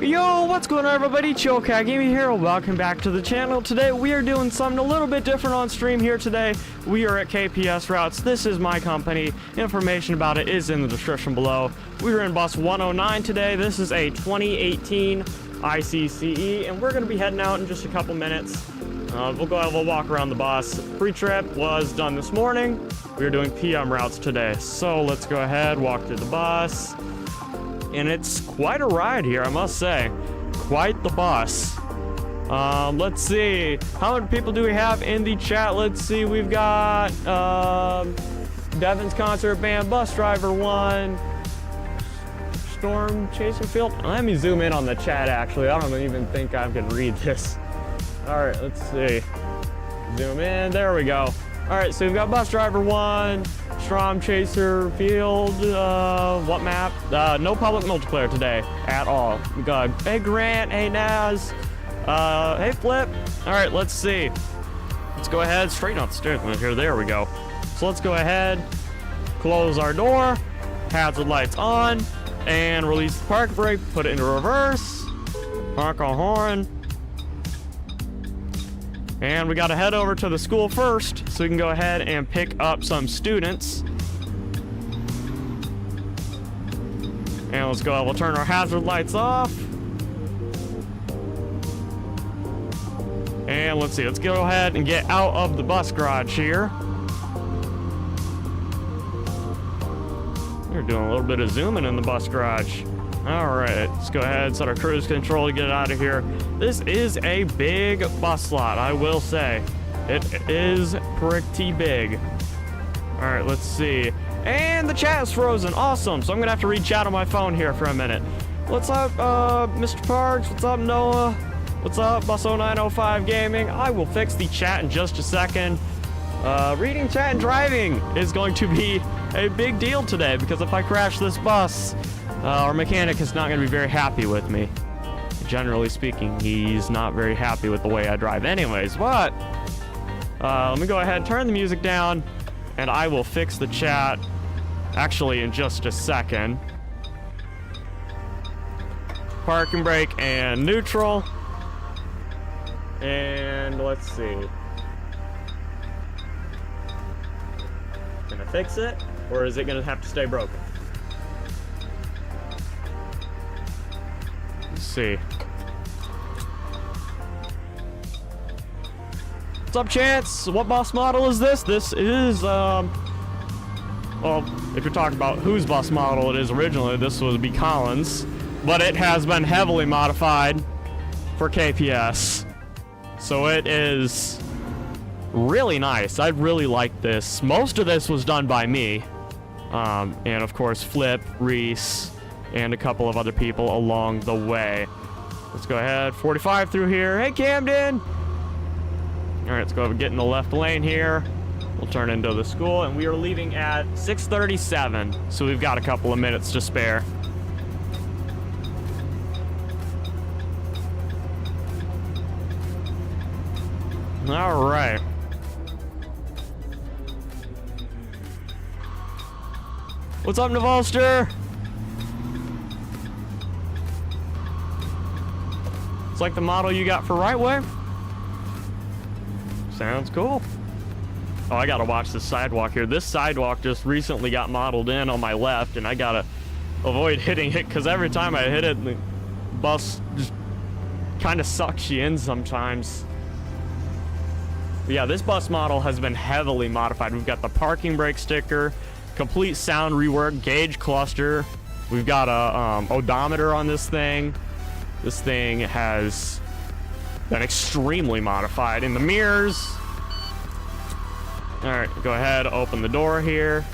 Yo, what's going on everybody? Chillcat Gaming here. Welcome back to the channel. Today we are doing something a little bit different on stream here today. We are at KPS Routes. This is my company. Information about it is in the description below. We are in bus 109 today. This is a 2018 ICCE and we're going to be heading out in just a couple minutes. We'll go have a walk around the bus. Pre-trip was done this morning. We are doing PM routes today. So let's go ahead, walk through the bus. And it's quite a ride here, I must say. Quite the bus. Let's see. How many people do we have in the chat? Let's see. We've got Devin's Concert Band, Bus Driver 1, Storm Chaser Field. Let me zoom in on the chat, actually. I don't even think I can read this. All right, let's see. Zoom in. There we go. All right, so we've got Bus Driver 1, Storm Chaser Field, what map? No public multiplayer today at all. We got, hey Grant, hey Naz, hey Flip. All right, let's see. Let's go ahead, straighten out the stairs here. There we go. So let's go ahead, close our door, hazard lights on, and release the park brake, put it into reverse, honk our horn. And we got to head over to the school first so we can go ahead and pick up some students. And let's go, we'll turn our hazard lights off. And let's see, let's go ahead and get out of the bus garage here. We're doing a little bit of zooming in the bus garage. All right, let's go ahead, set our cruise control to get out of here. This is a big bus lot, I will say. It is pretty big. All right, let's see. And the chat is frozen. Awesome. So I'm going to have to read chat on my phone here for a minute. What's up, Mr. Parks? What's up, Noah? What's up, Bus 0905 Gaming? I will fix the chat in just a second. Reading chat and driving is going to be a big deal today because if I crash this bus, our mechanic is not going to be very happy with me. Generally speaking, he's not very happy with the way I drive anyways, but let me go ahead and turn the music down and I will fix the chat actually in just a second. Parking brake and neutral. And let's see. Gonna fix it, or is it gonna have to stay broken? See. What's up, Chance? What bus model is this? This is, well, if you're talking about whose bus model it is originally, this would be Collins, but it has been heavily modified for KPS. So it is really nice. I really like this. Most of this was done by me. And of course, Flip, Reese, and a couple of other people along the way. Let's go ahead, 45 through here. Hey, Camden! All right, let's go ahead and get in the left lane here. We'll turn into the school, and we are leaving at 6:37, so we've got a couple of minutes to spare. All right. What's up, Navolster? It's like the model you got for Right Way. Sounds cool. Oh, I gotta watch this sidewalk here. This sidewalk just recently got modeled in on my left, and I gotta avoid hitting it because every time I hit it, the bus just kind of sucks you in sometimes. But yeah, this bus model has been heavily modified. We've got the parking brake sticker, complete sound rework, gauge cluster. We've got a odometer on this thing. This thing has been extremely modified. In the mirrors. All right, go ahead, open the door here.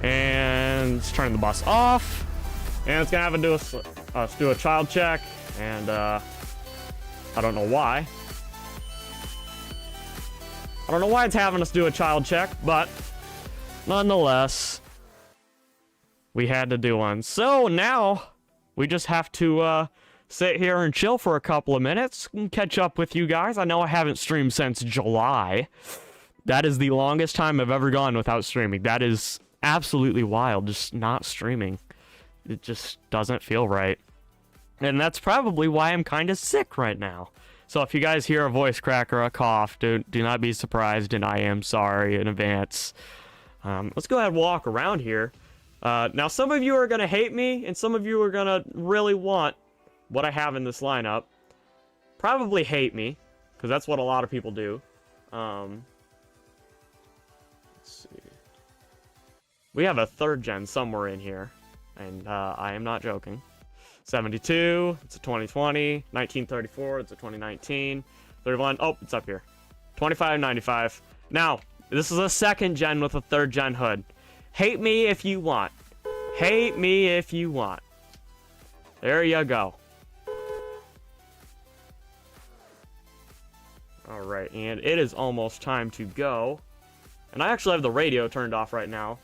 And let's turn the bus off. And it's gonna have to do a child check. And I don't know why. I don't know why it's having us do a child check, but nonetheless, we had to do one. So now we just have to sit here and chill for a couple of minutes and catch up with you guys. I know I haven't streamed since July. That is the longest time I've ever gone without streaming. That is absolutely wild, just not streaming. It just doesn't feel right. And that's probably why I'm kind of sick right now. So if you guys hear a voice crack or a cough, do not be surprised, and I am sorry in advance. Let's go ahead and walk around here. Now, some of you are going to hate me, and some of you are going to really want what I have in this lineup. Probably hate me, because that's what a lot of people do. Let's see. We have a 3rd gen somewhere in here, and I am not joking. 72, it's a 2020. 1934, it's a 2019. 31, oh, it's up here. 2595. Now, this is a 2nd gen with a 3rd gen hood. Hate me if you want. Hate me if you want. There you go. Alright, and it is almost time to go. And I actually have the radio turned off right now.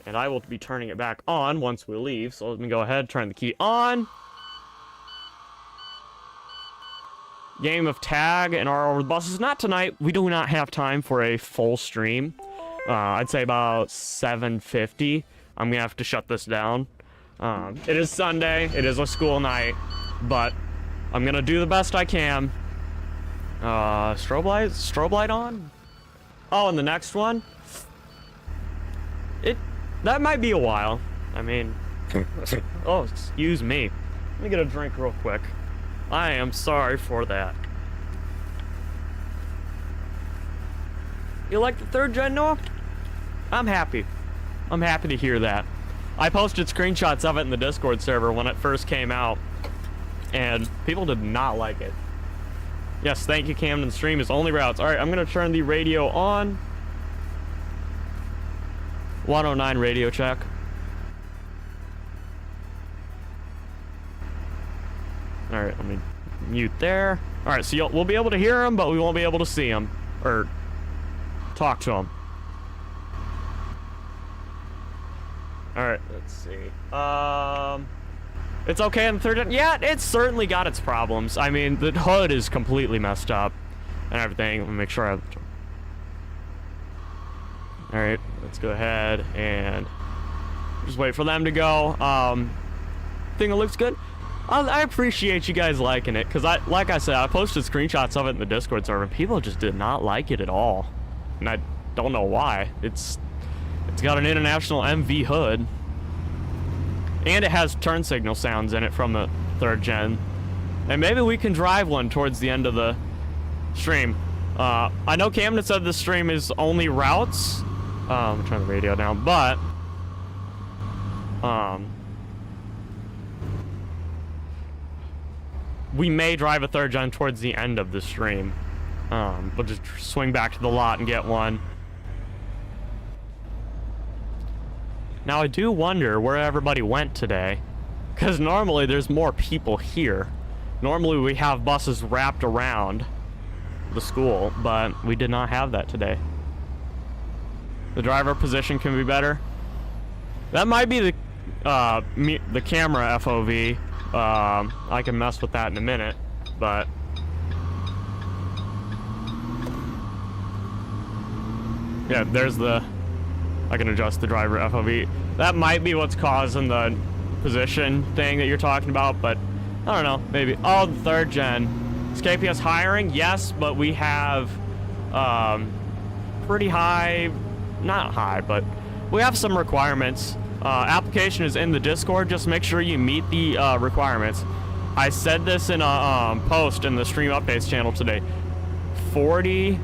And I will be turning it back on once we leave. So let me go ahead, turn the key on. Game of tag and our buses. Not tonight. We do not have time for a full stream. I'd say about 7:50. I'm going to have to shut this down. It is Sunday. It is a school night. But I'm going to do the best I can. Strobe light on? Oh, and the next one? That might be a while. I mean... oh, excuse me. Let me get a drink real quick. I am sorry for that. You like the 3rd gen, Noah? I'm happy. I'm happy to hear that. I posted screenshots of it in the Discord server when it first came out, and people did not like it. Yes, thank you, Camden. Stream is only routes. Alright, I'm going to turn the radio on. 109 radio check. Alright, let me mute there. Alright, so we'll be able to hear him, but we won't be able to see him. Or talk to him. Alright, let's see. It's okay in the 3rd gen? Yeah, it's certainly got its problems. I mean, the hood is completely messed up and everything. Let me make sure I have... Alright, let's go ahead and just wait for them to go. Think it looks good? I appreciate you guys liking it, because like I said, I posted screenshots of it in the Discord server, and people just did not like it at all. And I don't know why. It's got an international MV hood. And it has turn signal sounds in it from the 3rd gen. And maybe we can drive one towards the end of the stream. I know Camden said the stream is only routes. I'm turning the radio down, but we may drive a 3rd gen towards the end of the stream. We'll just swing back to the lot and get one. Now, I do wonder where everybody went today, because normally there's more people here. Normally we have buses wrapped around the school, but we did not have that today. The driver position can be better. That might be the camera FOV. I can mess with that in a minute, but yeah, there's the... I can adjust the driver FOV. That might be what's causing the position thing that you're talking about, but I don't know, maybe. Oh, the 3rd gen. Is KPS hiring? Yes, but we have pretty high, not high, but we have some requirements. Application is in the Discord. Just make sure you meet the requirements. I said this in a post in the Stream Updates channel today. 40%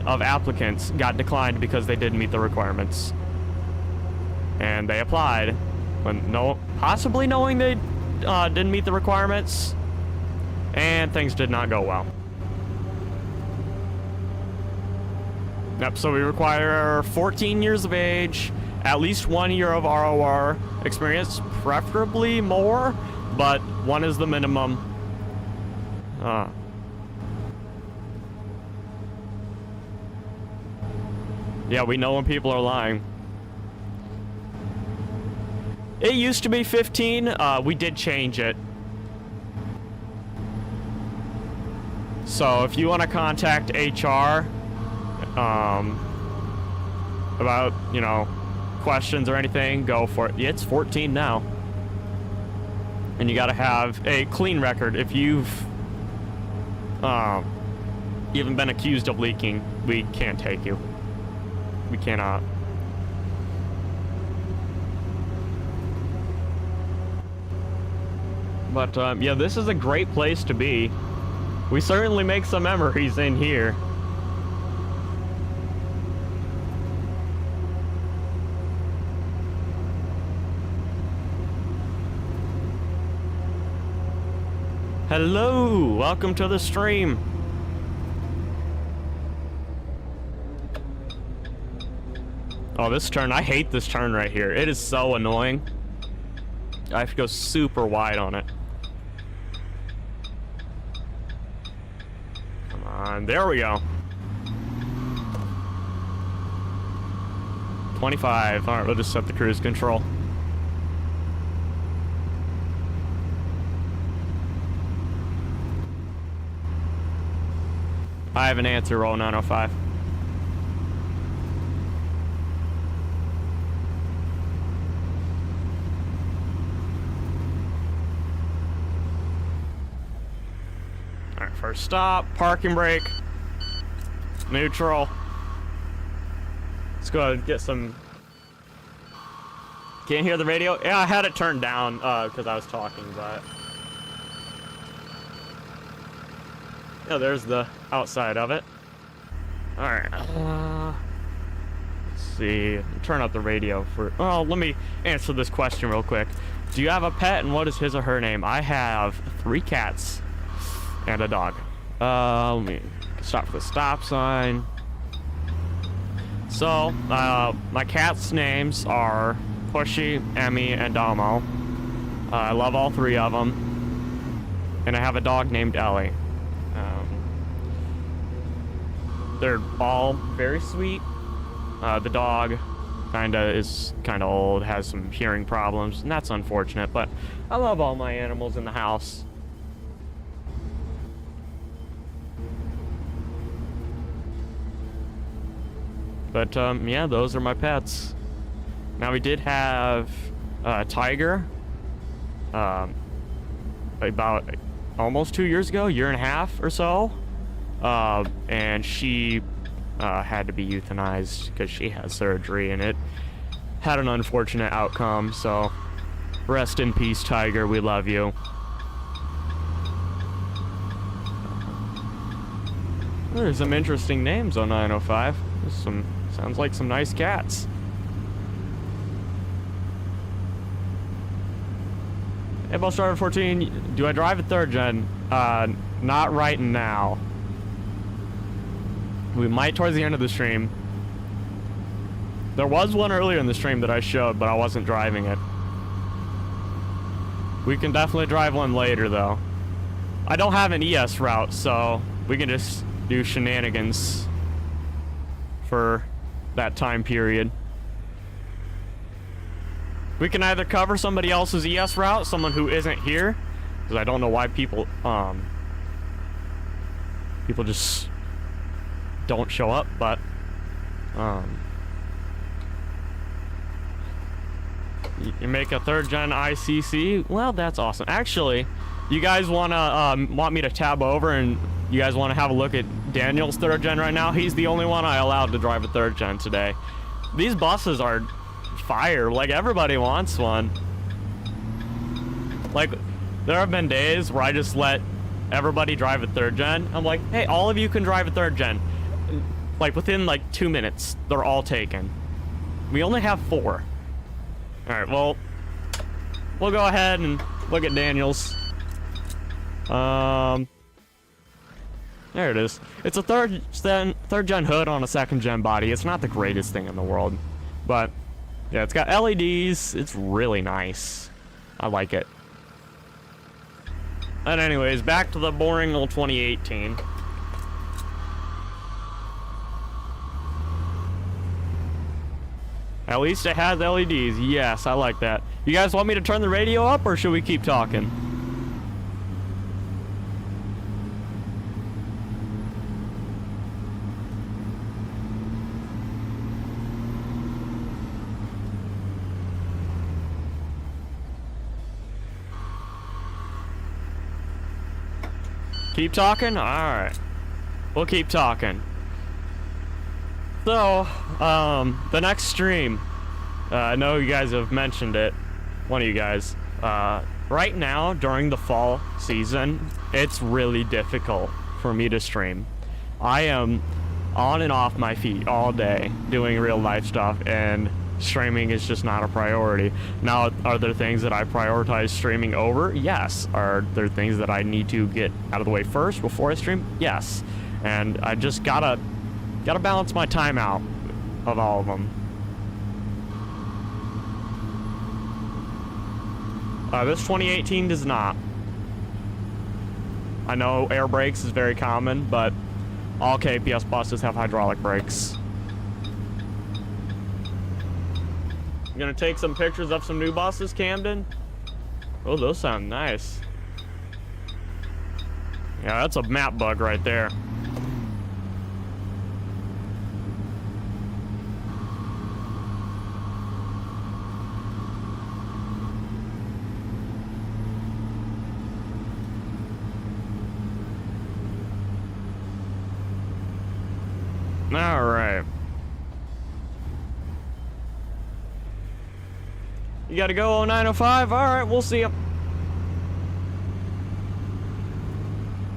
of applicants got declined because they didn't meet the requirements, and they applied when possibly knowing they didn't meet the requirements, and things did not go well. Yep, so we require 14 years of age, at least 1 year of ROR experience, preferably more, but 1 is the minimum. Yeah, we know when people are lying. It used to be 15. We did change it. So if you want to contact HR about, questions or anything, go for it. Yeah, it's 14 now. And you gotta have a clean record. If you've even been accused of leaking, we can't take you. We cannot. But yeah, this is a great place to be. We certainly make some memories in here. Hello, welcome to the stream. Oh, this turn, I hate this turn right here. It is so annoying. I have to go super wide on it. Come on, there we go. 25, all right, we'll just set the cruise control. I have an answer, roll 905. Alright, first stop, parking brake, neutral. Let's go ahead and get some... Can't hear the radio? Yeah, I had it turned down because I was talking, but... Yeah, there's the outside of it. Alright. Let's see. Turn up the radio for... Oh, let me answer this question real quick. Do you have a pet, and what is his or her name? I have 3 cats and a dog. Let me stop for the stop sign. So, my cats' names are Pushy, Emmy, and Damo. I love all 3 of them. And I have a dog named Ellie. They're all very sweet. The dog is kinda old, has some hearing problems, and that's unfortunate, but I love all my animals in the house. But yeah, those are my pets. Now we did have a tiger about almost 2 years ago, year and a half or so. And she had to be euthanized because she had surgery, and it had an unfortunate outcome. So rest in peace, tiger, we love you. There's some interesting names on 905. There's sounds like some nice cats. Hey, Ball Starter 14, do I drive a 3rd gen? Not right now. We might towards the end of the stream. There was one earlier in the stream that I showed, but I wasn't driving it. We can definitely drive one later, though. I don't have an ES route, so we can just do shenanigans for that time period. We can either cover somebody else's ES route, someone who isn't here, because I don't know why people just don't show up, but you make a 3rd gen ICC. Well, that's awesome. Actually, you guys want me to tab over, and you guys want to have a look at Daniel's 3rd gen right now? He's the only one I allowed to drive a 3rd gen today. These buses are fire. Like, everybody wants one. Like, there have been days where I just let everybody drive a 3rd gen. I'm like, hey, all of you can drive a 3rd gen. Like, within like 2 minutes, they're all taken. We only have 4. Alright, well, we'll go ahead and look at Daniel's. There it is. It's a 3rd gen hood on a 2nd gen body. It's not the greatest thing in the world, but yeah, it's got LEDs. It's really nice. I like it. And anyways, back to the boring old 2018. At least it has LEDs. Yes, I like that. You guys want me to turn the radio up, or should we keep talking? Keep talking? Alright. We'll keep talking. So, the next stream, I know you guys have mentioned it, one of you guys, right now, during the fall season, it's really difficult for me to stream. I am on and off my feet all day doing real life stuff, and streaming is just not a priority. Now, are there things that I prioritize streaming over? Yes. Are there things that I need to get out of the way first before I stream? Yes. And I just gotta balance my time out of all of them. This 2018 does not. I know air brakes is very common, but all KPS buses have hydraulic brakes. I'm gonna take some pictures of some new buses, Camden. Oh, those sound nice. Yeah, that's a map bug right there. All right. You gotta go 0905? Alright, we'll see ya.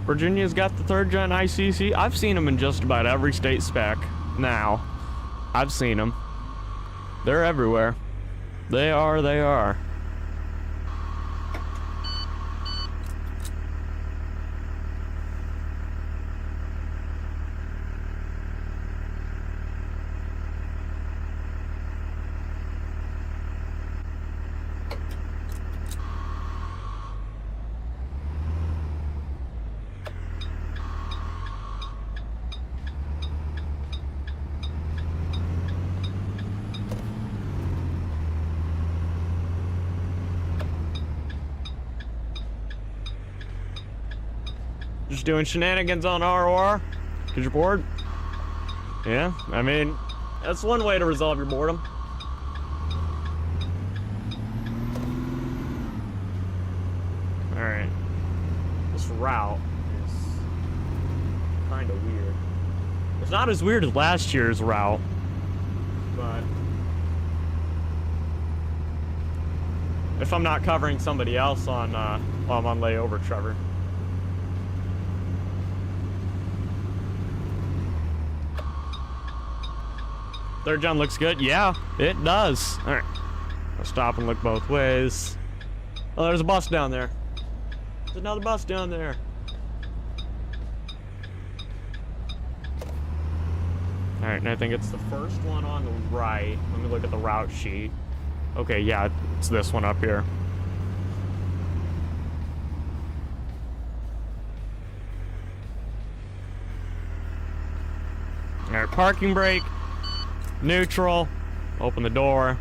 Virginia's got the 3rd gen ICC. I've seen them in just about every state spec now. I've seen them. They're everywhere. They are. Just doing shenanigans on ROR? Cause you're bored? Yeah, I mean, that's one way to resolve your boredom. Alright. This route is kinda weird. It's not as weird as last year's route, but if I'm not covering somebody else on while I'm on layover, Trevor. 3rd gen looks good. Yeah, it does. All right. I'll stop and look both ways. Oh, there's a bus down there. There's another bus down there. All right, and I think it's the first one on the right. Let me look at the route sheet. Okay, yeah, it's this one up here. All right, parking brake. Neutral. Open the door.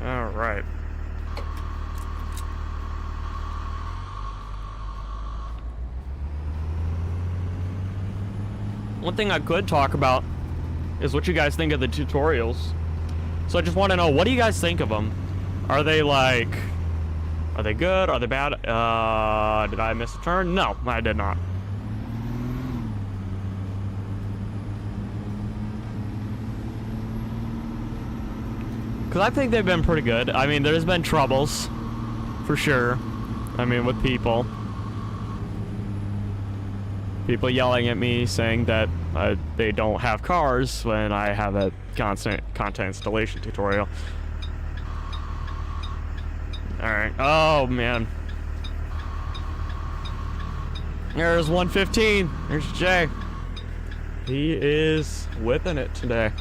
All right. One thing I could talk about is what you guys think of the tutorials. So I just want to know, what do you guys think of them? Are they like... Are they good? Are they bad? Did I miss a turn? No, I did not. Because I think they've been pretty good. I mean, there's been troubles, for sure. I mean, with people. People yelling at me saying that they don't have cars when I have a constant content installation tutorial. Alright. Oh, man. There's 115. There's Jay. He is whipping it today.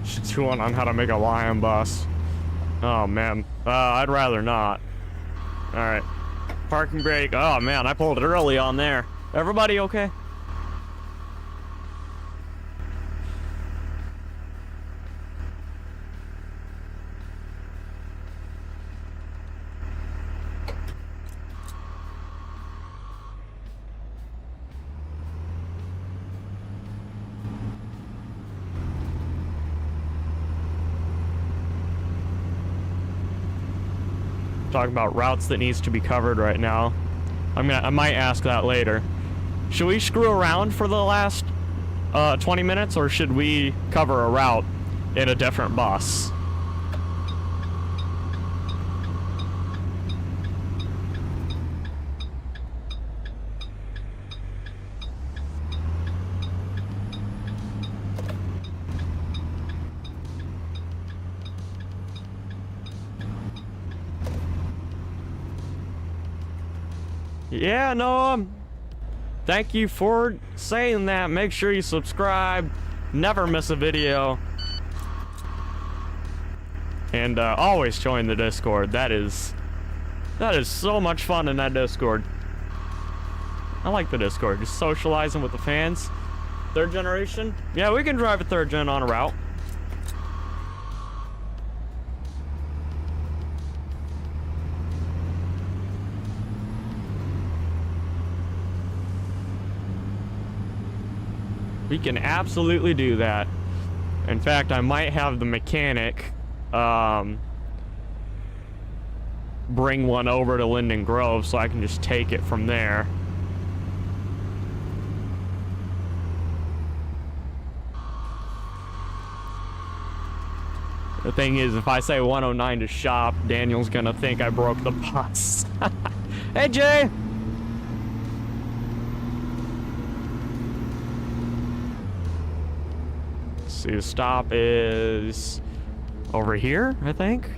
She's chewing on how to make a lion bus. Oh, man. I'd rather not. Alright. Parking brake. Oh, man. I pulled it early on there. Everybody okay? talking about routes that needs to be covered right now. I might ask that later. Should we screw around for the last 20 minutes, or should we cover a route in a different bus? Yeah, no, thank you for saying that. Make sure you subscribe, never miss a video, and always join the Discord. That is so much fun in that Discord. I like the Discord, just socializing with the fans. Third generation? Yeah, we can drive a third gen on a route. We can absolutely do that. In fact, I might have the mechanic bring one over to Lynden Grove so I can just take it from there. The thing is, if I say 109 to shop, Daniel's gonna think I broke the bus. Hey, Jay! See, the stop is over here, I think.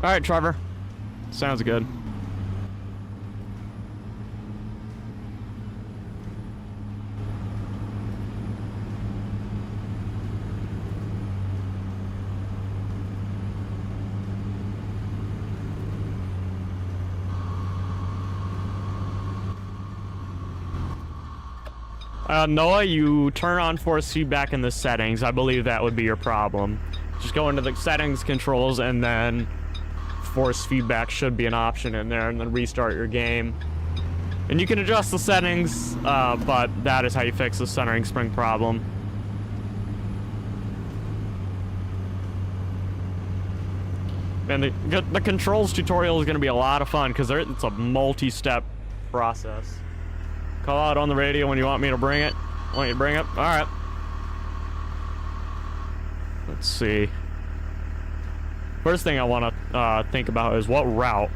All right, Trevor. Sounds good. Noah, you turn on force feedback in the settings. I believe that would be your problem. Just go into the settings controls and then force feedback should be an option in there, and then restart your game. And you can adjust the settings, but that is how you fix the centering spring problem. And the controls tutorial is going to be a lot of fun because it's a multi-step process. Call out on the radio when you want me to bring it. Want you to bring it? All right. Let's see. First thing I want to think about is what route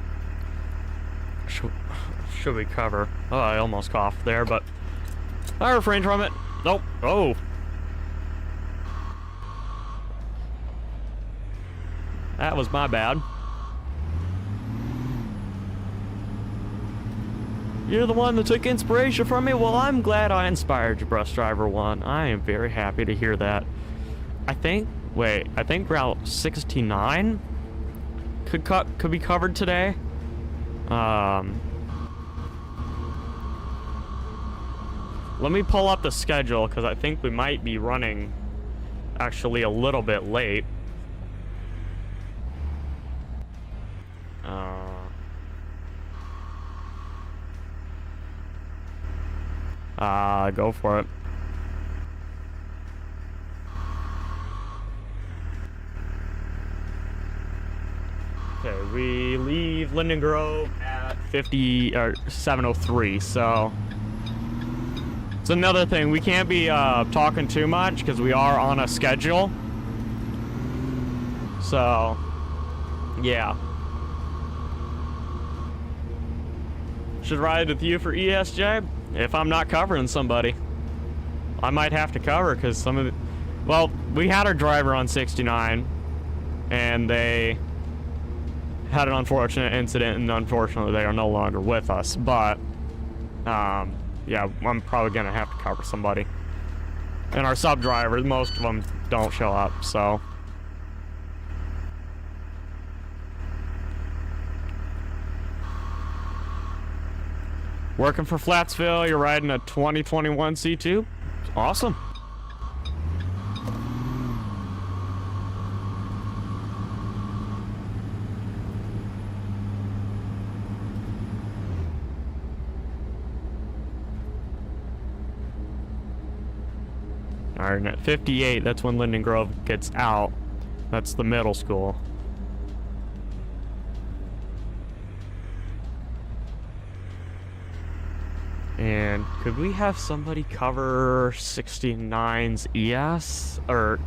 should we cover? Oh, I almost coughed there, but I refrained from it. Nope. Oh. That was my bad. You're the one that took inspiration from me? Well, I'm glad I inspired you, Bus Driver 1. I am very happy to hear that. I think Route 69 could be covered today. Let me pull up the schedule because I think we might be running actually a little bit late. Go for it. Okay, we leave Lynden Grove at 7:03, so it's another thing. We can't be talking too much because we are on a schedule. So, yeah. Should ride with you for ESJ? If I'm not covering somebody, I might have to cover because some of the... Well, we had our driver on 69, and they had an unfortunate incident, and unfortunately they are no longer with us. But, yeah, I'm probably going to have to cover somebody. And our sub-drivers, most of them don't show up, so... Working for Flatsville, you're riding a 2021 C2. Awesome. All right, at 58, that's when Lynden Grove gets out. That's the middle school. And could we have somebody cover 69's ES or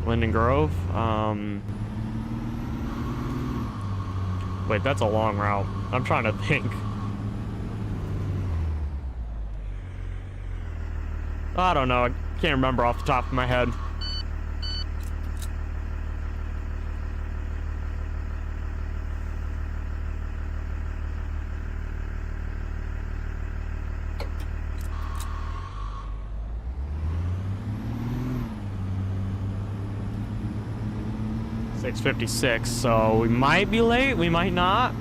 Lynden Grove? Wait, that's a long route. I'm trying to think. I don't know. I can't remember off the top of my head. .56, so we might be late, we might not.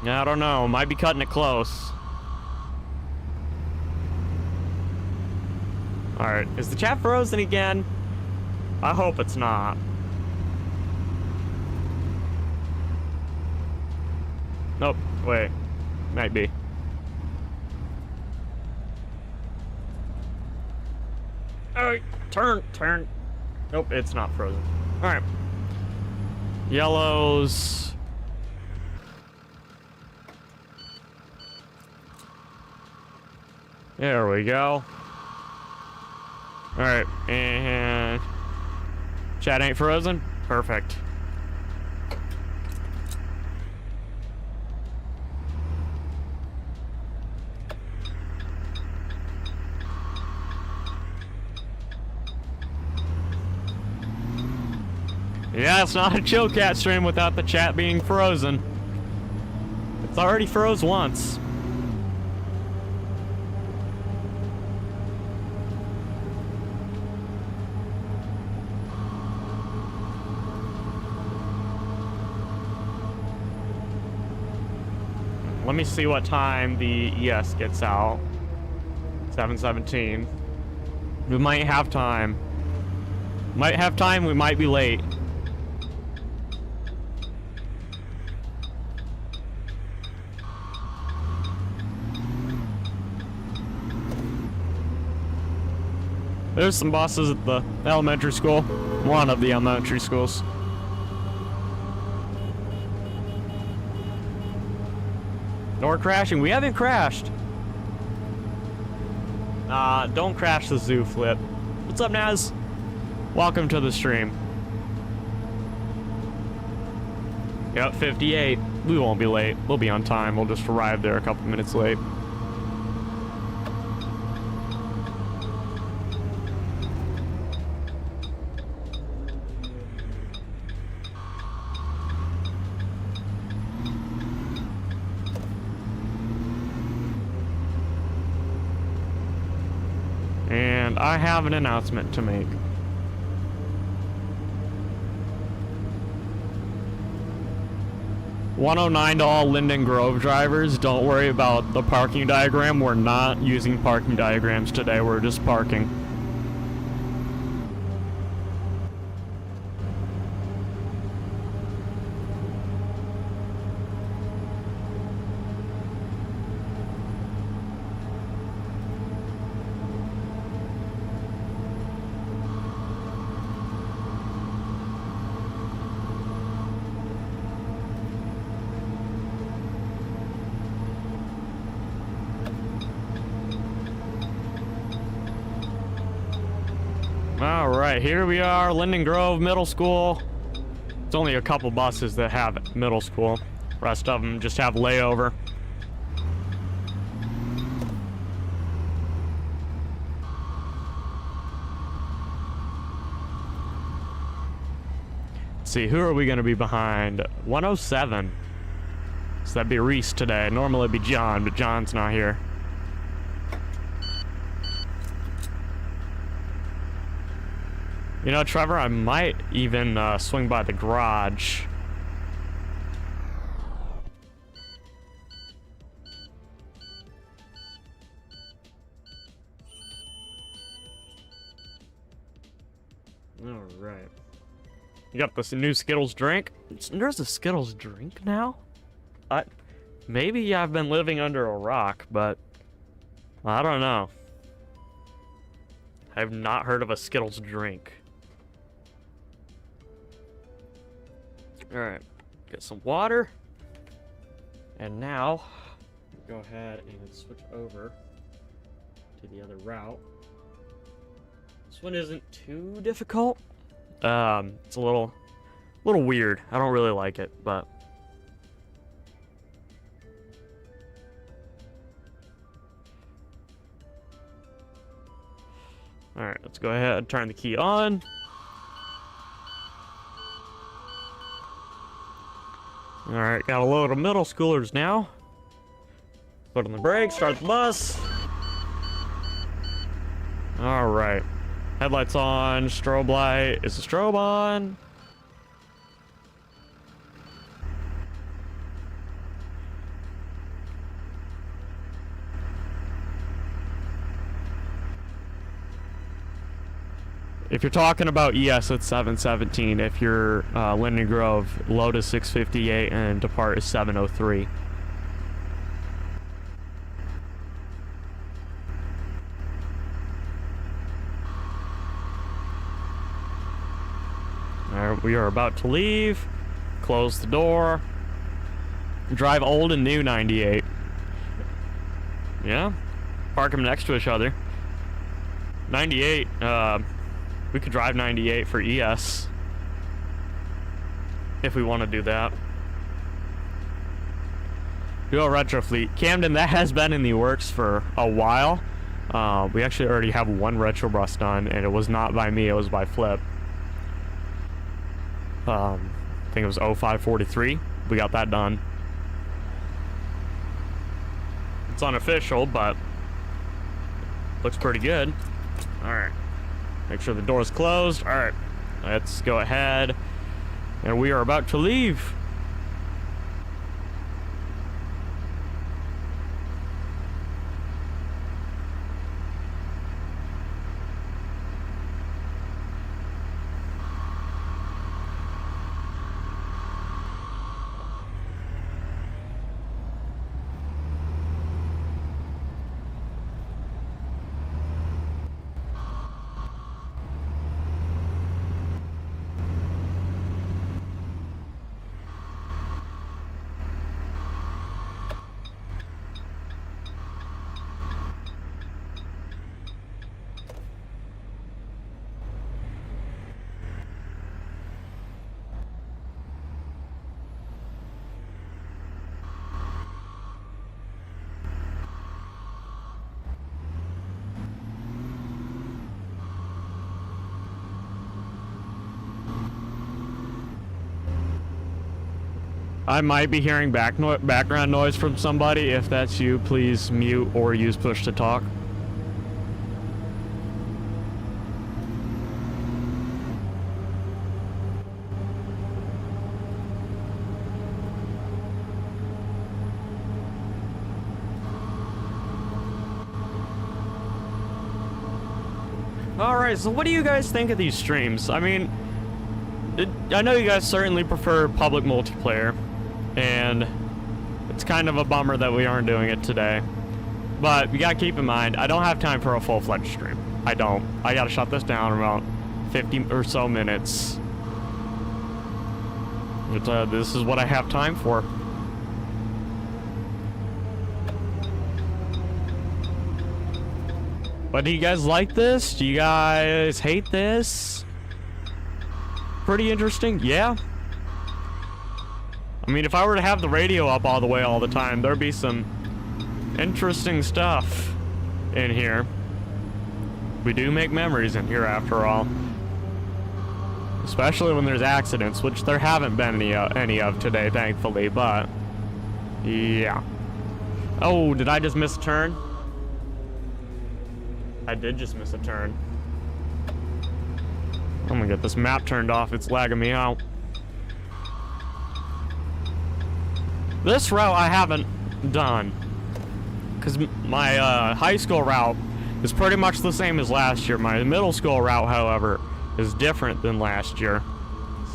I don't know, might be cutting it close. Alright, is the chat frozen again? I hope it's not. Nope, wait, might be. Oh, turn. Nope, it's not frozen. Alright. Yellows. There we go. Alright, and chat ain't frozen? Perfect. Yeah, it's not a Chillcat stream without the chat being frozen. It's already froze once. Let me see what time the ES gets out. 7:17. We might have time. Might have time, we might be late. There's some buses at the elementary school. One of the elementary schools. No, we're crashing. We haven't crashed. Don't crash the zoo, Flip. What's up, Naz? Welcome to the stream. Yep, 58. We won't be late. We'll be on time. We'll just arrive there a couple minutes late. And I have an announcement to make. $109 to all Lynden Grove drivers. Don't worry about the parking diagram. We're not using parking diagrams today. We're just parking. Alright, here we are, Lynden Grove Middle School. It's only a couple buses that have middle school. Rest of them just have layover. Let's see, who are we going to be behind? 107. So that'd be Reese today. Normally it'd be John, but John's not here. You know, Trevor, I might even swing by the garage. Alright. You got this new Skittles drink? There's a Skittles drink now? Maybe I've been living under a rock, but I don't know. I've not heard of a Skittles drink. Alright, get some water. And now, go ahead and switch over to the other route. This one isn't too difficult. It's a little weird. I don't really like it, but alright, let's go ahead and turn the key on. Alright, got a load of middle schoolers now. Put on the brakes, start the bus. Alright. Headlights on, strobe light. Is the strobe on? If you're talking about ES, it's 717. If you're Lynden Grove, load is 658 and depart is 703. Alright, we are about to leave. Close the door. Drive old and new 98. Yeah. Park them next to each other. 98, we could drive 98 for ES if we want to do that. Do a retro fleet. Camden, that has been in the works for a while. We actually already have one retro bus done, and it was not by me, it was by Flip. I think it was 0543. We got that done. It's unofficial, but looks pretty good. Alright. Make sure the door's closed. Alright. Let's go ahead. And we are about to leave. I might be hearing background noise from somebody. If that's you, please mute or use push to talk. Alright, so what do you guys think of these streams? I mean, I know you guys certainly prefer public multiplayer, and it's kind of a bummer that we aren't doing it today. But you gotta keep in mind, I don't have time for a full-fledged stream. I don't. I gotta shut this down in about 50 or so minutes. This is what I have time for. But do you guys like this? Do you guys hate this? Pretty interesting, yeah. I mean, if I were to have the radio up all the way all the time, there'd be some interesting stuff in here. We do make memories in here after all. Especially when there's accidents, which there haven't been any of today, thankfully, but yeah. Oh, did I just miss a turn? I did just miss a turn. I'm gonna get this map turned off, it's lagging me out. This route I haven't done, because my high school route is pretty much the same as last year. My middle school route, however, is different than last year.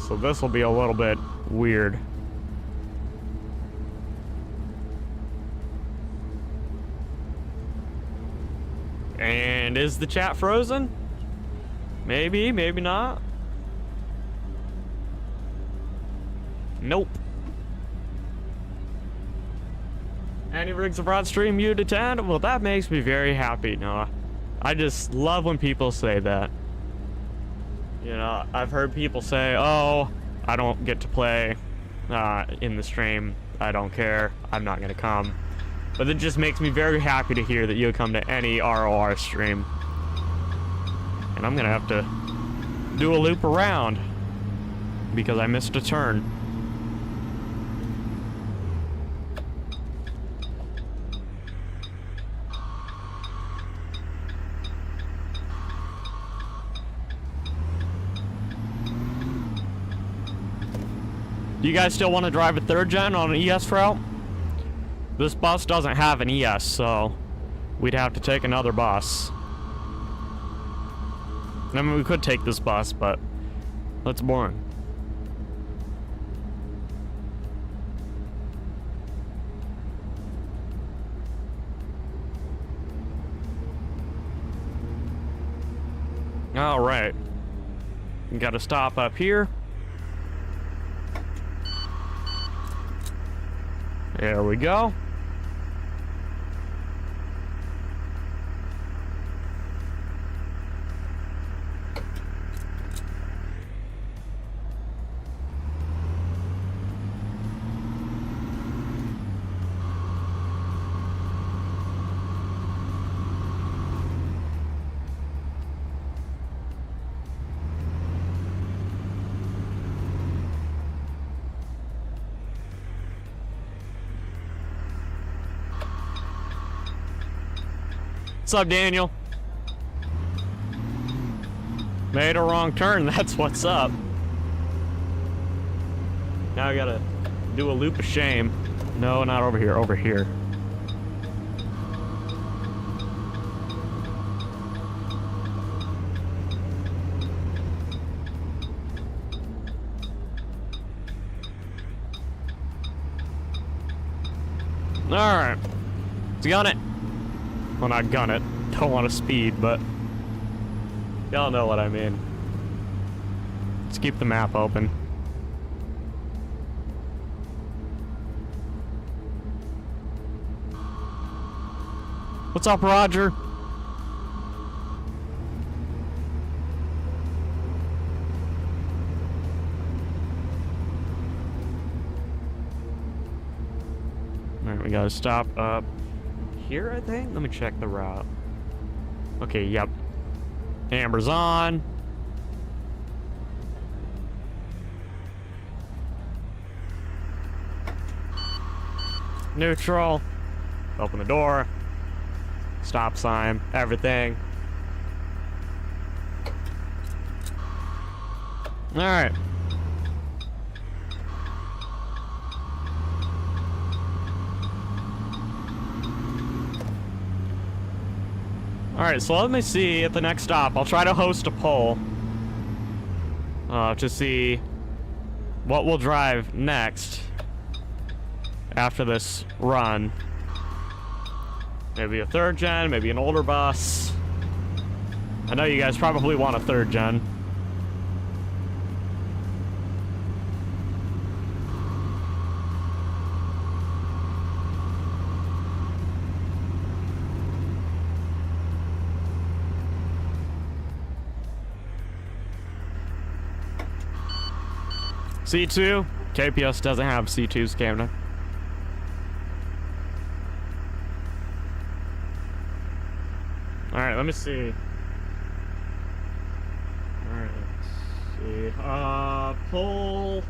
So this will be a little bit weird. And is the chat frozen? Maybe, maybe not. Nope. Any rigs abroad stream you to 10? Well, that makes me very happy, Noah. I just love when people say that. You know, I've heard people say, oh, I don't get to play in the stream. I don't care. I'm not going to come. But it just makes me very happy to hear that you'll come to any ROR stream. And I'm going to have to do a loop around because I missed a turn. Do you guys still want to drive a 3rd gen on an ES route? This bus doesn't have an ES, so we'd have to take another bus. I mean, we could take this bus, but that's boring. All right. We got to stop up here. There we go. What's up, Daniel? Made a wrong turn, that's what's up. Now I gotta do a loop of shame. No, not over here, over here. Alright. Let's gun it. Well, not gun it. Don't want to speed, but y'all know what I mean. Let's keep the map open. What's up, Roger? Alright, we gotta stop up here, I think? Let me check the route. Okay, yep. Amber's on. Neutral. Open the door. Stop sign. Everything. Alright. Alright, so let me see at the next stop. I'll try to host a poll to see what we'll drive next after this run. Maybe a 3rd gen, maybe an older bus. I know you guys probably want a 3rd gen. C2? KPS doesn't have C2s, Camden. Alright, let me see. Alright, let's see. Poll.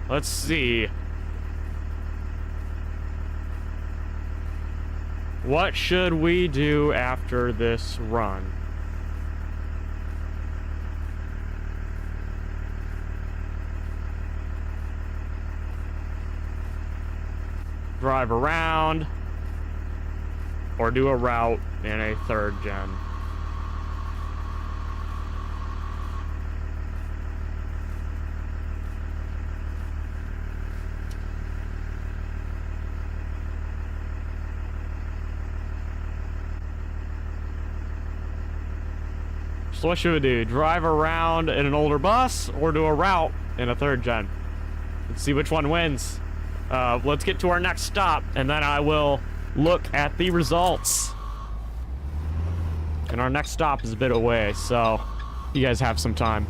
Let's see. What should we do after this run? Drive around, or do a route in a 3rd gen. So what should we do? Drive around in an older bus or do a route in a 3rd gen? Let's see which one wins. Let's get to our next stop, and then I will look at the results. And our next stop is a bit away, so you guys have some time.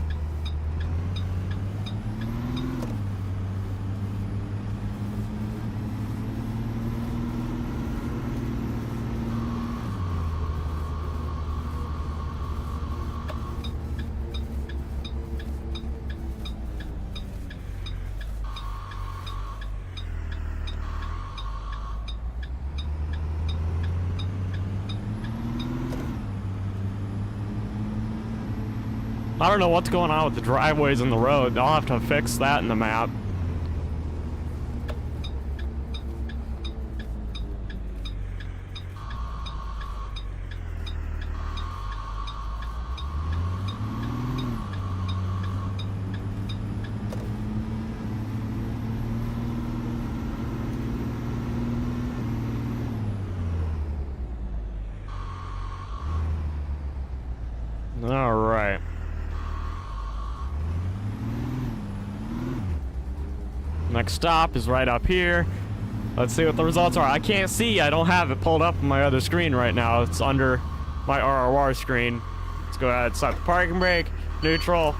I don't know what's going on with the driveways in the road. I'll have to fix that in the map. All right. Next stop is right up here. Let's see what the results are. I can't see. I don't have it pulled up on my other screen right now. It's under my RRR screen. Let's go ahead, stop the parking brake, neutral,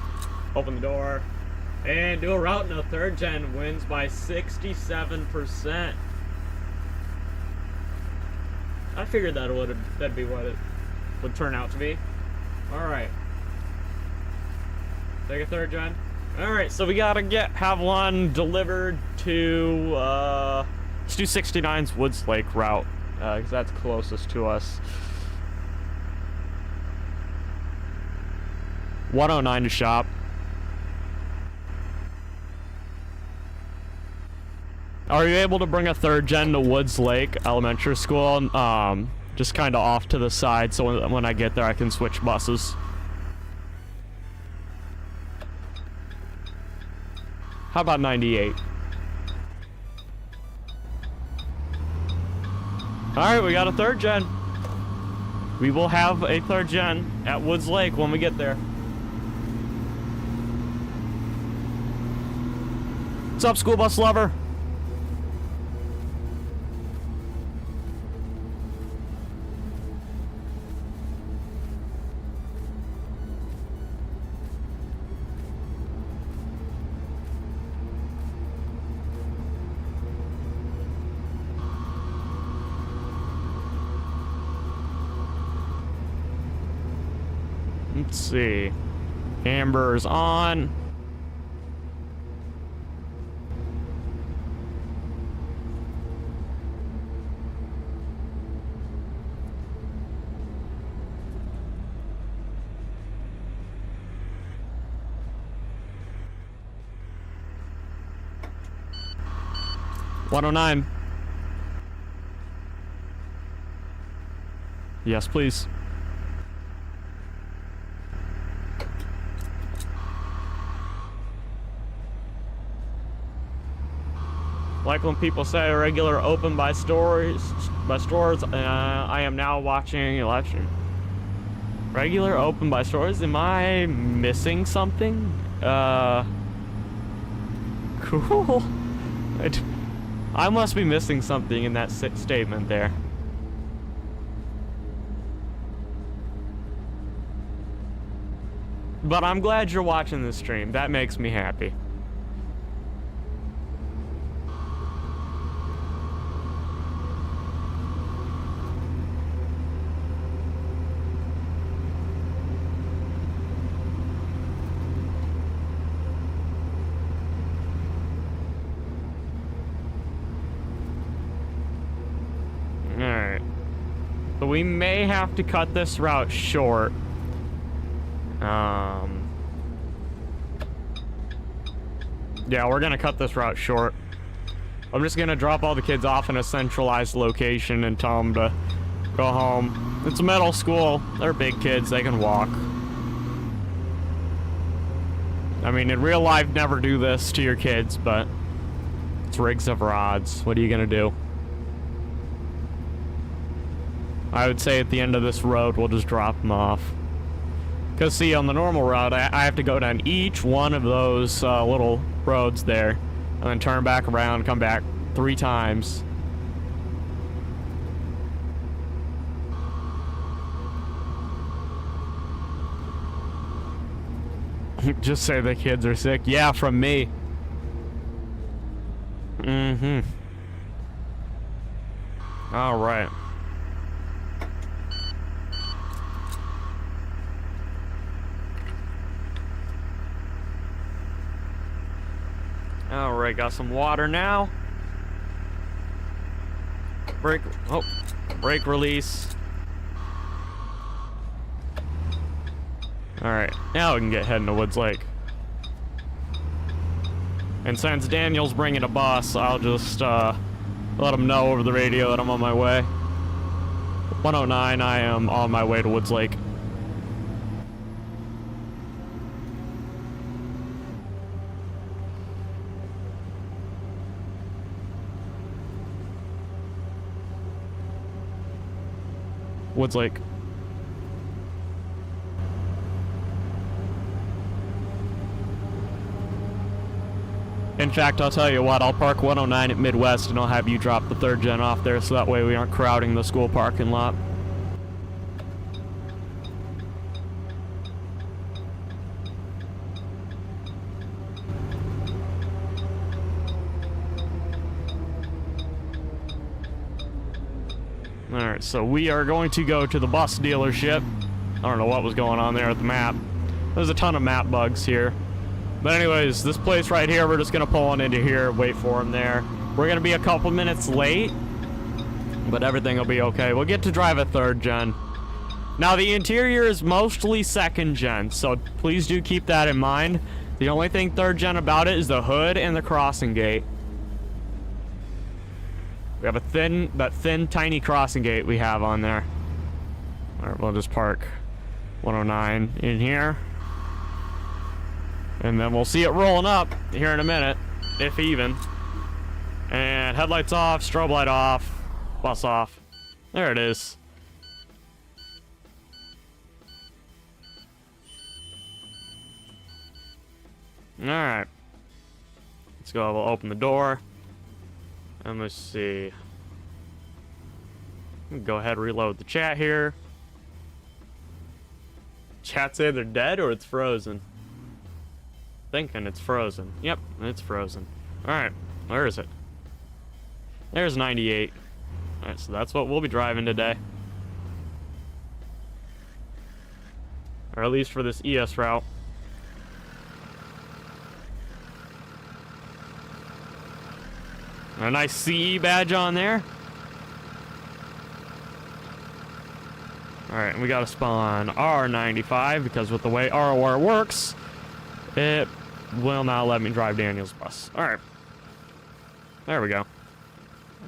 open the door, and do a route in a 3rd gen. Wins by 67%. I figured that'd be what it would turn out to be. All right. Take a 3rd gen. Alright, so we gotta have one delivered to, let's do 69's Woods Lake route, because that's closest to us. 109 to shop. Are you able to bring a 3rd gen to Woods Lake Elementary School? Just kind of off to the side, so when I get there I can switch buses. How about 98? Alright, we got a 3rd gen. We will have a 3rd gen at Woods Lake when we get there. What's up, school bus lover? Let's see. Amber's on. $109. Yes, please. Like when people say regular open by stores, I am now watching election. Regular open by stores? Am I missing something? Cool. I must be missing something in that statement there. But I'm glad you're watching this stream. That makes me happy. Alright. So we may have to cut this route short. Yeah, we're gonna cut this route short. I'm just gonna drop all the kids off in a centralized location and tell them to go home. It's a middle school. They're big kids. They can walk. I mean, in real life, never do this to your kids, but it's rigs of rods. What are you gonna do? I would say at the end of this road, we'll just drop them off. Because, see, on the normal route, I have to go down each one of those little roads there, and then turn back around, come back 3 times. Just say the kids are sick. Yeah, from me. Mm-hmm. All right. All right, got some water now. Brake release. All right, now we can get heading to Woods Lake. And since Daniel's bringing a bus, I'll just let him know over the radio that I'm on my way. 109, I am on my way to Woods Lake. Woods Lake. In fact, I'll tell you what, I'll park 109 at Midwest and I'll have you drop the 3rd gen off there so that way we aren't crowding the school parking lot. Alright, so we are going to go to the bus dealership. I don't know what was going on there at the map. There's a ton of map bugs here. But anyways, this place right here, we're just going to pull on into here, wait for him there. We're going to be a couple minutes late, but everything will be okay. We'll get to drive a 3rd gen. Now, the interior is mostly 2nd gen, so please do keep that in mind. The only thing 3rd gen about it is the hood and the crossing gate. We have that thin, tiny crossing gate we have on there. All right, we'll just park 109 in here. And then we'll see it rolling up here in a minute, if even. And headlights off, strobe light off, bus off. There it is. Alright. Let's go, we'll open the door. And let's see. Go ahead and reload the chat here. Chat say they're dead or it's frozen? Thinking it's frozen. Yep, it's frozen. Alright, where is it? There's 98. Alright, so that's what we'll be driving today. Or at least for this ES route. A nice CE badge on there. Alright, and we gotta spawn R95 because with the way ROR works, it will not let me drive Daniel's bus. Alright. There we go.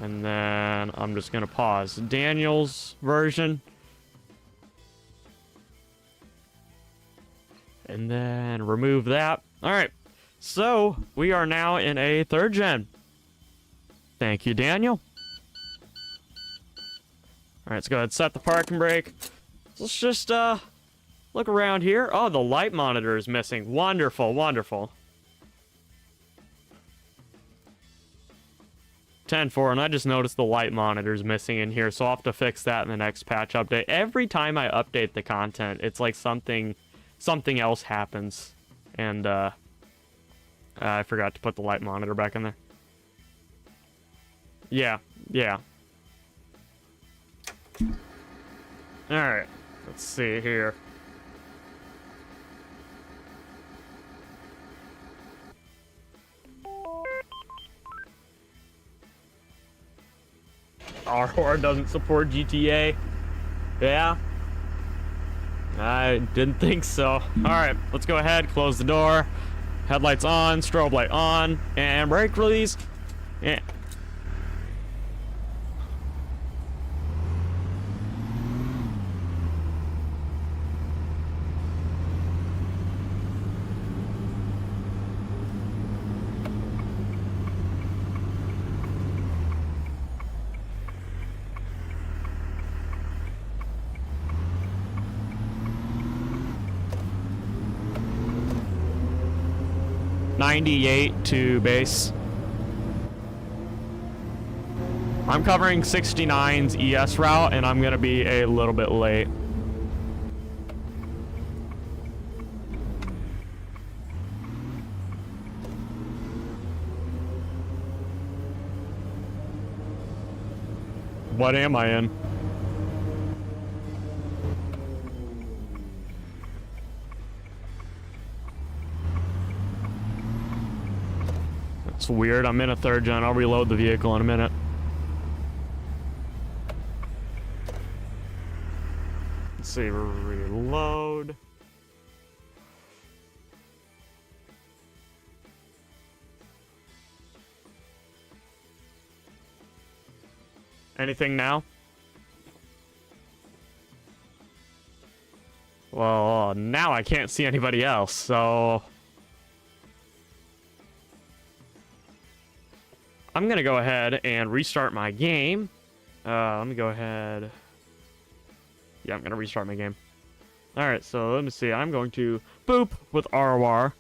And then I'm just gonna pause Daniel's version. And then remove that. Alright. So, we are now in a 3rd gen. Thank you, Daniel. Alright, let's go ahead and set the parking brake. Let's just, look around here. Oh, the light monitor is missing. Wonderful, wonderful. 10.4, and I just noticed the light monitor is missing in here, so I'll have to fix that in the next patch update. Every time I update the content, it's like something else happens. And, I forgot to put the light monitor back in there. Yeah. Alright, let's see here. ROR doesn't support GTA. Yeah. I didn't think so. Alright, let's go ahead, close the door. Headlights on, strobe light on, and brake release. Yeah. 98 to base. I'm covering 69's ES route, and I'm gonna be a little bit late. What am I in? That's weird. I'm in a 3rd gen. I'll reload the vehicle in a minute. Let's see. Reload. Anything now? Well, now I can't see anybody else, so... I'm gonna go ahead and restart my game. Let me go ahead... Yeah, I'm gonna restart my game. Alright, so let me see. I'm going to boop with ROR.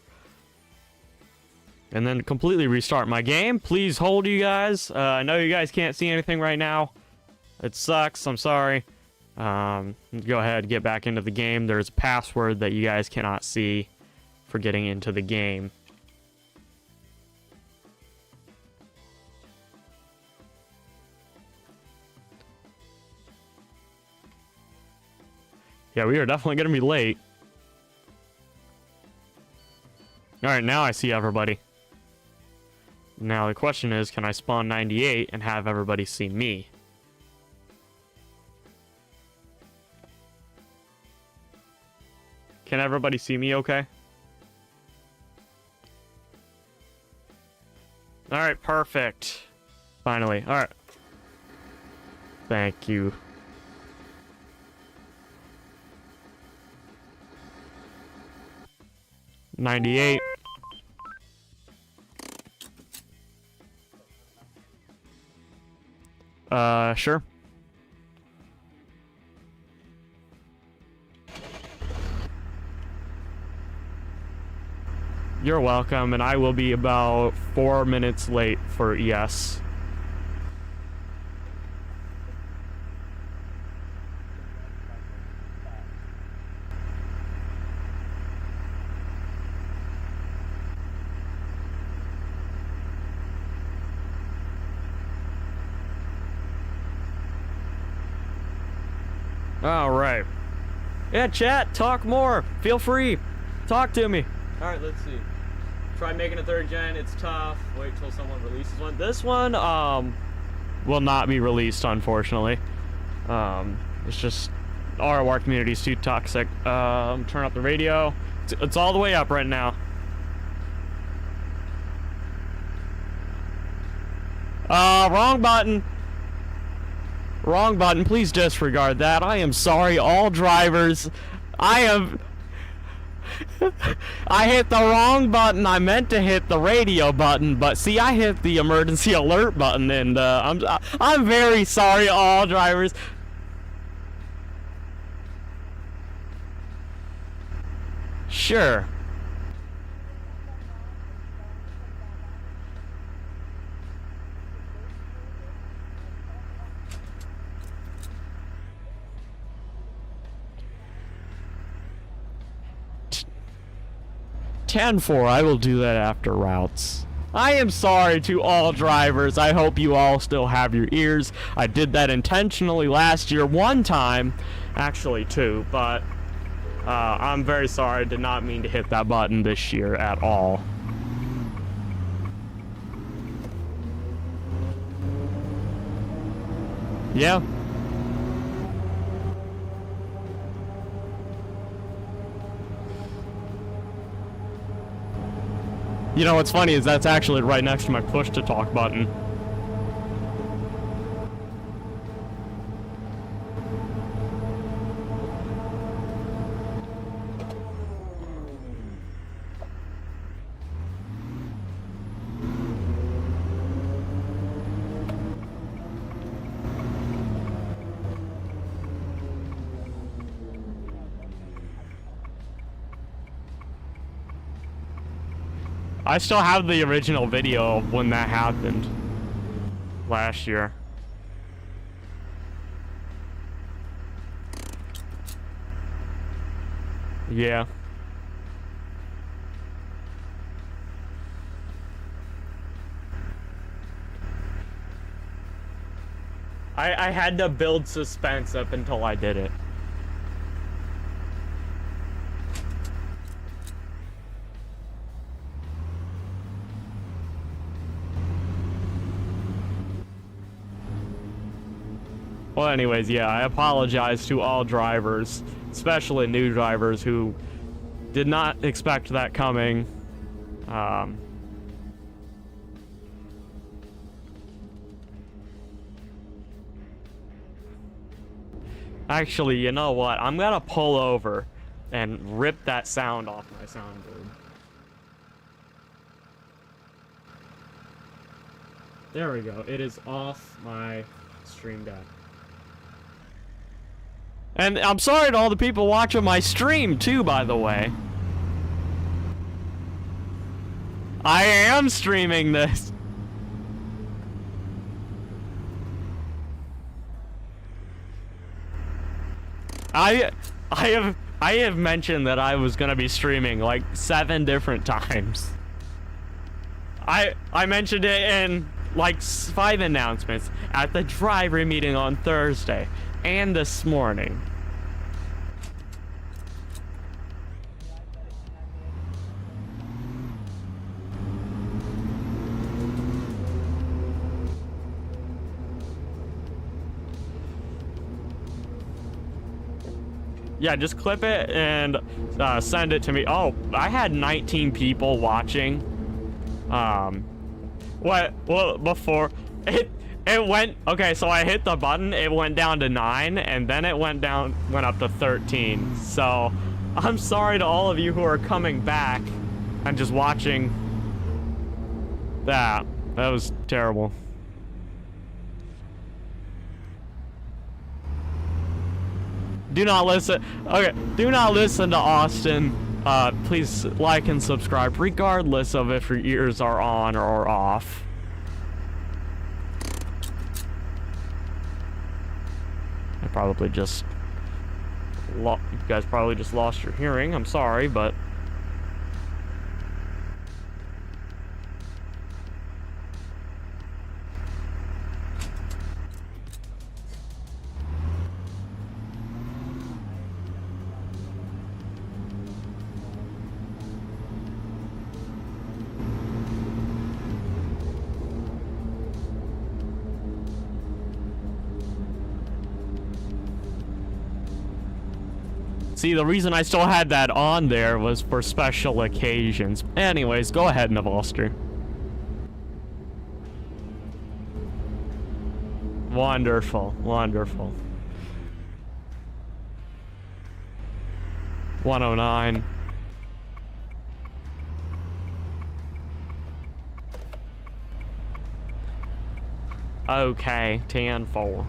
And then completely restart my game. Please hold, you guys. I know you guys can't see anything right now. It sucks. I'm sorry. Go ahead, get back into the game. There's a password that you guys cannot see for getting into the game. Yeah, we are definitely going to be late. Alright, now I see everybody. Now the question is, can I spawn 98 and have everybody see me? Can everybody see me okay? Alright, perfect. Finally. Alright. Thank you. $98. Sure. You're welcome, and I will be about 4 minutes late for ES. All right. Yeah, chat, talk more. Feel free. Talk to me. All right, let's see. Try making a 3rd gen. It's tough. Wait till someone releases one. This one will not be released, unfortunately. It's just our community is too toxic. Turn up the radio. It's all the way up right now. Wrong button. Wrong button. Please disregard that. I am sorry, all drivers. I hit the wrong button. I meant to hit the radio button, but see, I hit the emergency alert button, and I'm very sorry, all drivers. Sure. I will do that after routes. I am sorry to all drivers. I hope you all still have your ears. I did that intentionally last year one time, actually two, but I'm very sorry. I did not mean to hit that button this year at all. Yeah. You know what's funny is that's actually right next to my push to talk button. I still have the original video of when that happened last year. Yeah. I had to build suspense up until I did it. Well, anyways, yeah, I apologize to all drivers, especially new drivers who did not expect that coming. Actually, you know what? I'm gonna pull over and rip that sound off my soundboard. There we go. It is off my stream deck. And I'm sorry to all the people watching my stream, too, by the way. I am streaming this. I have mentioned that I was gonna be streaming like 7 different times. I mentioned it in like 5 announcements at the driver meeting on Thursday and this morning. Yeah, just clip it and send it to me. Oh, I had 19 people watching. Well, before it went, okay, so I hit the button, it went down to 9, and then it went up to 13. So I'm sorry to all of you who are coming back and just watching that. That was terrible. Do not listen. Okay, do not listen to Austin. Please like and subscribe, regardless of if your ears are on or off. I probably just you guys probably just lost your hearing. I'm sorry, but see, the reason I still had that on there was for special occasions. Anyways, go ahead, Navoster. Wonderful, wonderful. 109. Okay, 10-4.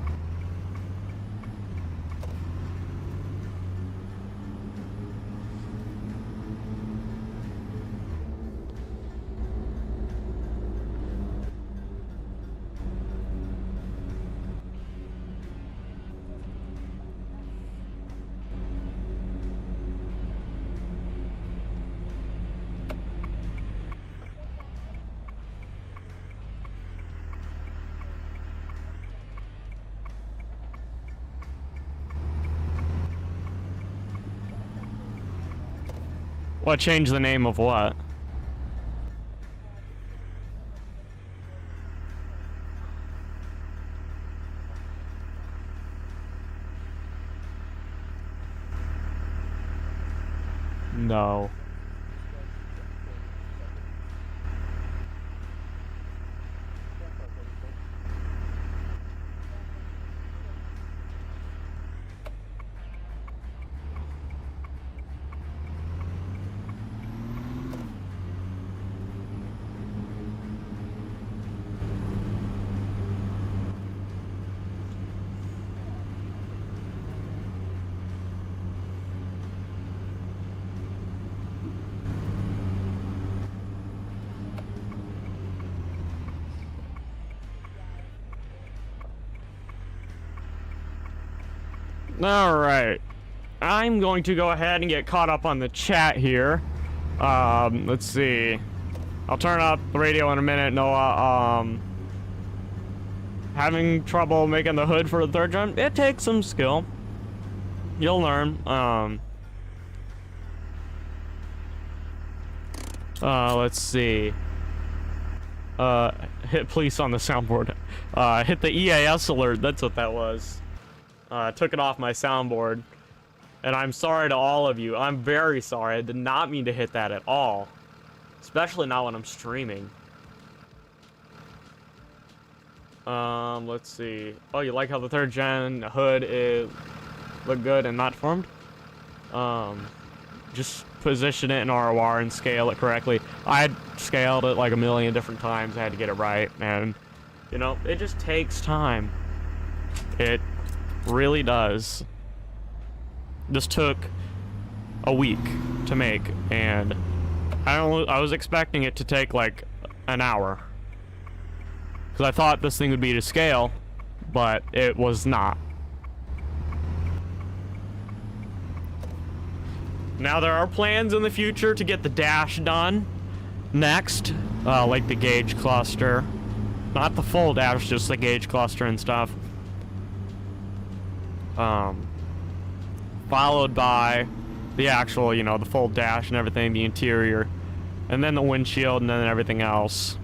What changed the name of what? No. Alright. I'm going to go ahead and get caught up on the chat here. Let's see. I'll turn up the radio in a minute, Noah. Having trouble making the hood for the third gen? It takes some skill. You'll learn. Let's see. Hit police on the soundboard. Hit the EAS alert, that's what that was. Took it off my soundboard. And I'm sorry to all of you. I'm very sorry. I did not mean to hit that at all. Especially not when I'm streaming. Let's see. Oh, you like how the third gen hood is look good and not formed? Just position it in ROR and scale it correctly. I had scaled it like a million different times. I had to get it right, and you know, it just takes time. It really does. This took a week to make, and I was expecting it to take like an hour, because I thought this thing would be to scale, but it was not. Now there are plans in the future to get the dash done next, like the gauge cluster. Not the full dash, just the gauge cluster and stuff. Followed by the actual, you know, the full dash and everything, the interior, and then the windshield, and then everything else.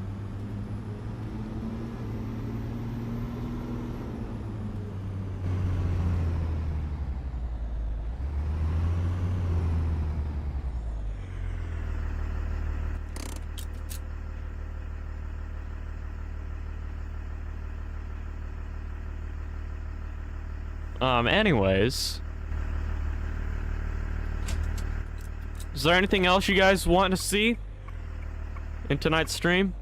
Anyways, is there anything else you guys want to see in tonight's stream?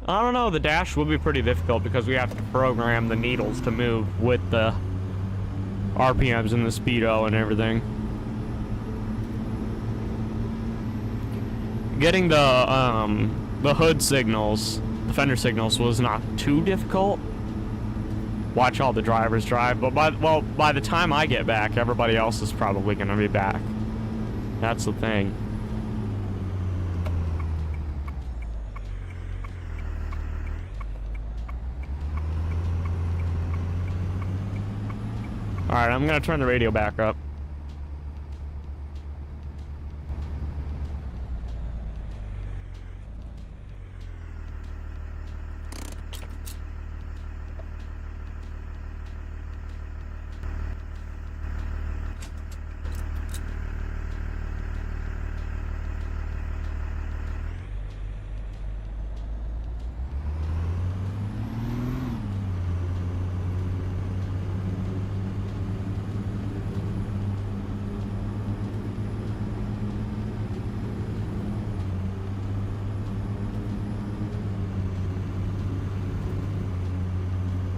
I don't know, the dash will be pretty difficult because we have to program the needles to move with the RPMs and the speedo and everything. Getting the hood signals, the fender signals, was not too difficult. Watch all the drivers drive, but by the time I get back, everybody else is probably gonna be back. That's the thing. Alright, I'm gonna turn the radio back up.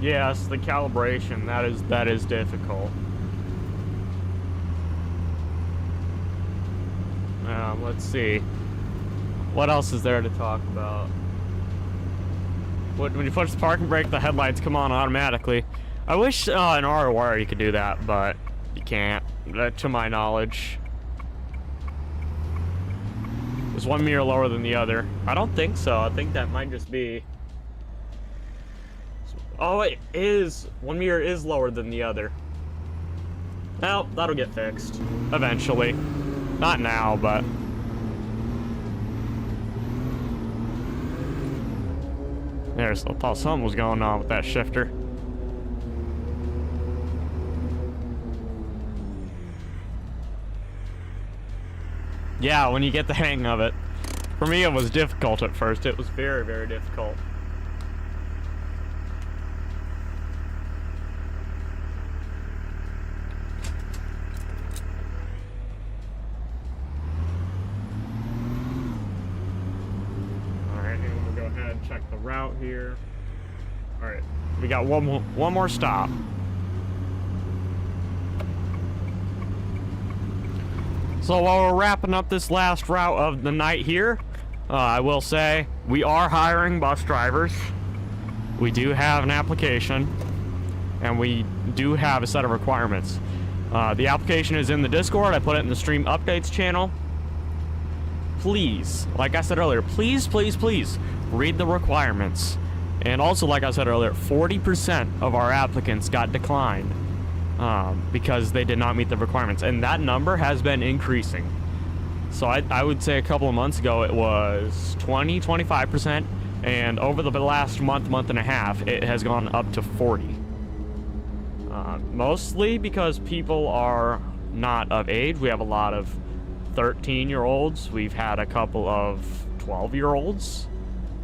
Yes, the calibration, that is difficult. Let's see. What else is there to talk about? When you push the parking brake, the headlights come on automatically. I wish in ROR you could do that, but you can't, to my knowledge. Is one mirror lower than the other? I don't think so. I think that might just be... Oh, it is. One mirror is lower than the other. Well, that'll get fixed. Eventually. Not now, but... There's, I thought something was going on with that shifter. Yeah, when you get the hang of it. For me, it was difficult at first. It was very, very difficult. Check the route here. All right, we got one more stop. So while we're wrapping up this last route of the night here, I will say we are hiring bus drivers. We do have an application. and we do have a set of requirements. The application is in the Discord. I put it in the stream updates channel. Please, like I said earlier, please read the requirements. And also, like I said earlier, 40% of our applicants got declined because they did not meet the requirements, and that number has been increasing. So I would say a couple of months ago it was 25%, and over the last month and a half, it has gone up to 40. Mostly because people are not of age. We have a lot of 13-year-olds. We've had a couple of 12-year-olds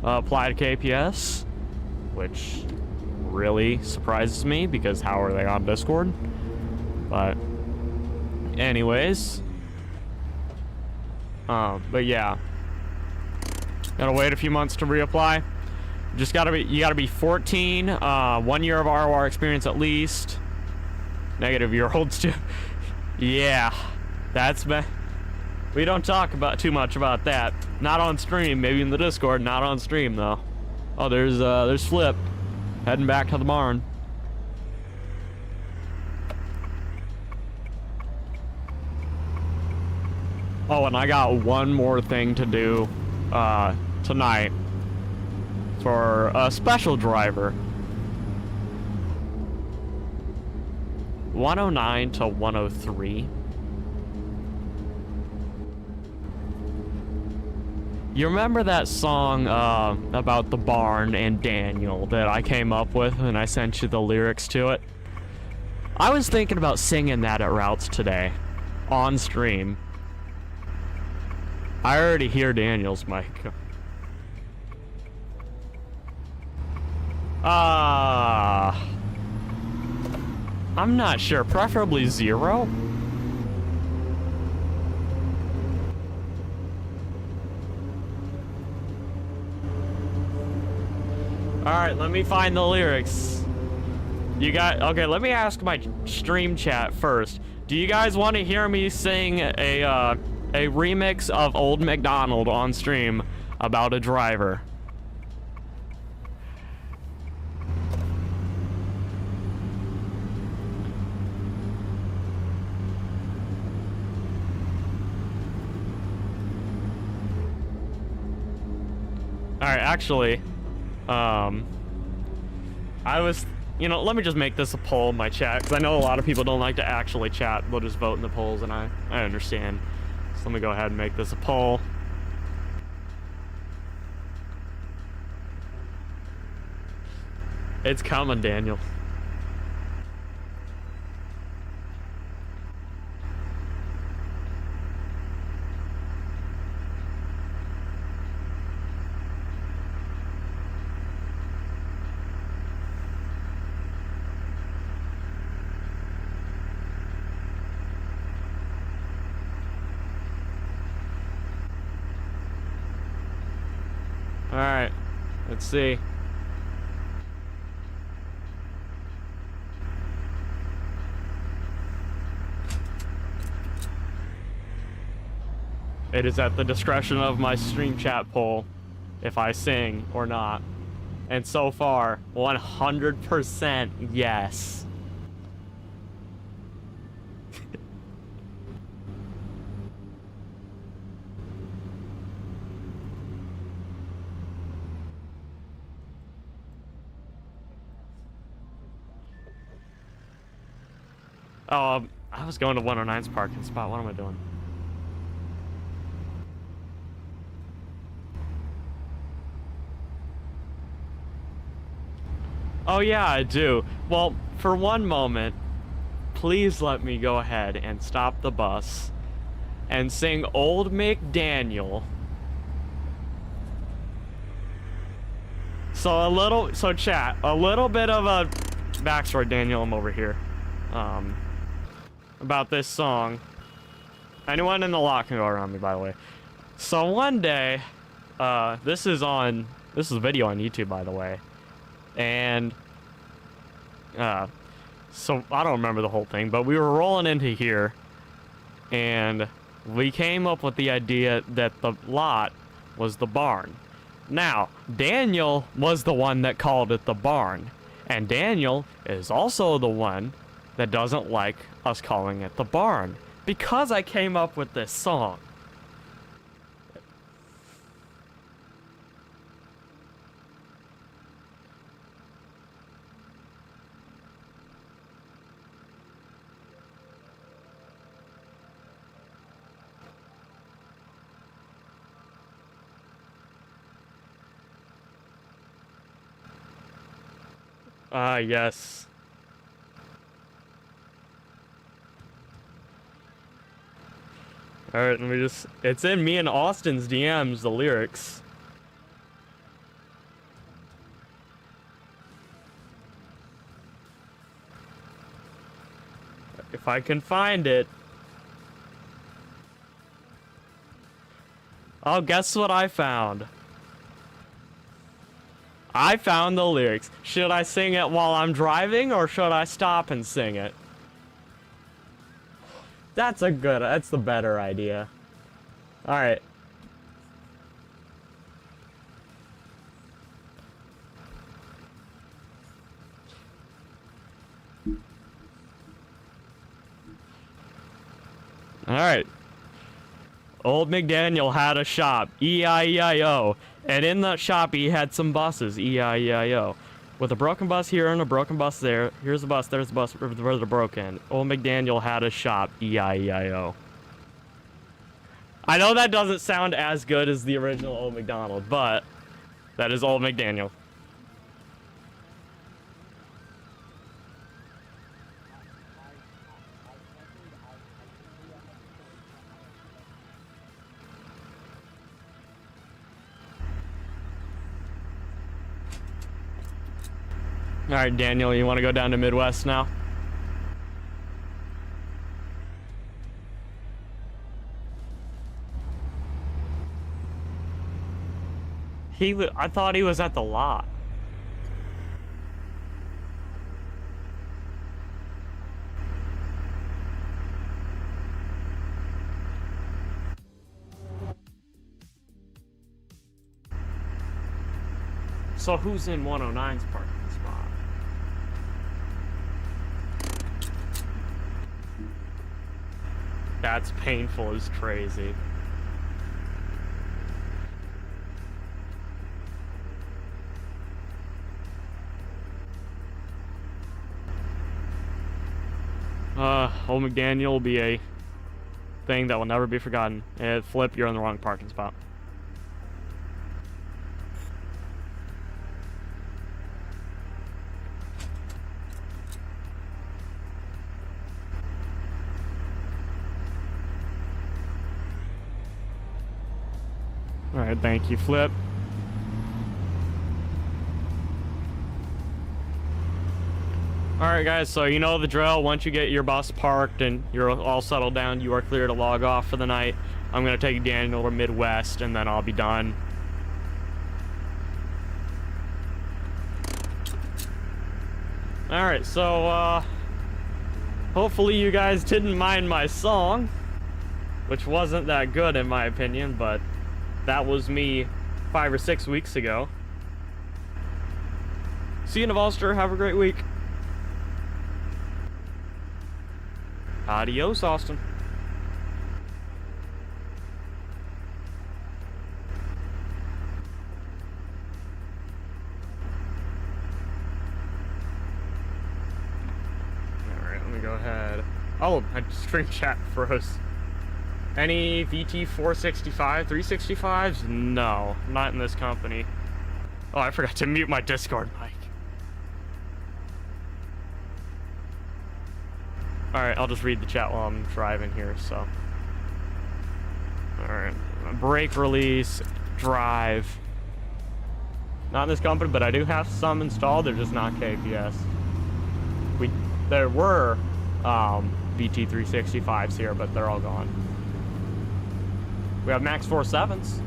apply to KPS, which really surprises me because how are they on Discord? But anyways, but yeah, gotta wait a few months to reapply. You gotta be 14, 1 year of ROR experience at least. Negative year-olds too. Yeah, we don't talk about too much about that. Not on stream, maybe in the Discord, not on stream though. Oh, there's Flip heading back to the barn. Oh, and I got one more thing to do tonight for a special driver. 109 to 103. You remember that song about the barn and Daniel that I came up with and I sent you the lyrics to it? I was thinking about singing that at Routes today on stream. I already hear Daniel's mic. I'm not sure. Preferably 0. Alright, let me find the lyrics. Okay, let me ask my stream chat first. Do you guys want to hear me sing a remix of Old MacDonald on stream about a driver? Alright, actually, let me just make this a poll in my chat, because I know a lot of people don't like to actually chat, they'll just vote in the polls, and I understand. So let me go ahead and make this a poll. It's coming, Daniel. Alright, let's see. It is at the discretion of my stream chat poll if I sing or not. And so far, 100% yes. Oh, I was going to 109's parking spot. What am I doing? Oh yeah, I do. Well, for one moment, please let me go ahead and stop the bus and sing Old MacDaniel. So chat, a little bit of a backstory, Daniel, I'm over here. About this song. Anyone in the lot can go around me, by the way. So one day, this is a video on YouTube, by the way. And, so I don't remember the whole thing, but we were rolling into here, and we came up with the idea that the lot was the barn. Now, Daniel was the one that called it the barn, And Daniel is also the one that doesn't like us calling it the barn, because I came up with this song. Yes. Alright, let me just... It's in me and Austin's DMs, the lyrics. If I can find it. Oh, guess what I found? I found the lyrics. Should I sing it while I'm driving, or should I stop and sing it? That's the better idea. Alright. Alright. Old McDaniel had a shop, E-I-E-I-O. And in that shop, he had some buses, E-I-E-I-O. With a broken bus here and a broken bus there. Here's a bus, there's a bus, where they're broken. Old McDaniel had a shop, E-I-E-I-O. I know that doesn't sound as good as the original Old McDonald, but that is Old McDaniel. Alright, Daniel, you want to go down to Midwest now? I thought he was at the lot. So who's in 109's parking spot? That's painful as crazy. Old McDaniel will be a thing that will never be forgotten. And Flip, you're in the wrong parking spot. Alright, thank you, Flip. Alright guys, so you know the drill. Once you get your bus parked and you're all settled down, you are clear to log off for the night. I'm going to take Daniel to Midwest and then I'll be done. Alright, so hopefully you guys didn't mind my song, which wasn't that good in my opinion, but that was me 5 or 6 weeks ago. See you in Ulster. Have a great week. Adios, Austin. Alright, let me go ahead. Oh, my stream chat froze. Any VT 465, 365s? No, not in this company. Oh, I forgot to mute my Discord mic. Alright, I'll just read the chat while I'm driving here, so. Alright. Brake release, drive. Not in this company, but I do have some installed. They're just not KPS. There were VT 365s here, but they're all gone. We have Max 47s.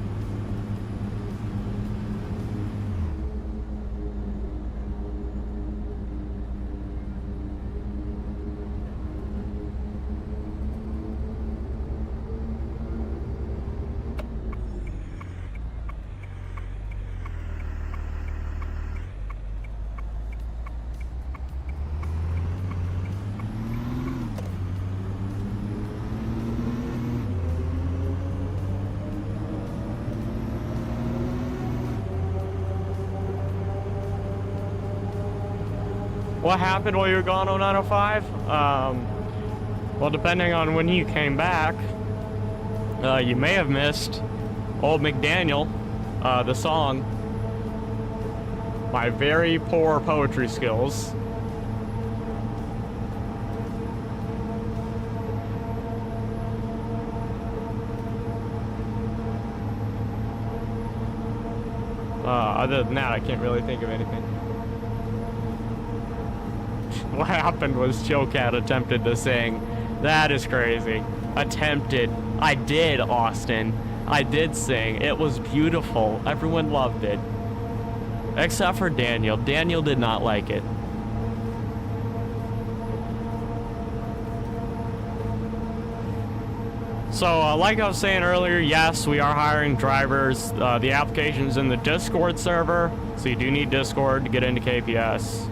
What happened while you were gone on 905? Well, depending on when you came back, you may have missed Old McDaniel, the song. My very poor poetry skills. Other than that, I can't really think of anything. What happened was Chillcat attempted to sing. That is crazy. Attempted. I did, Austin. I did sing. It was beautiful. Everyone loved it. Except for Daniel. Daniel did not like it. So, like I was saying earlier, yes, we are hiring drivers. The application's in the Discord server, so you do need Discord to get into KPS.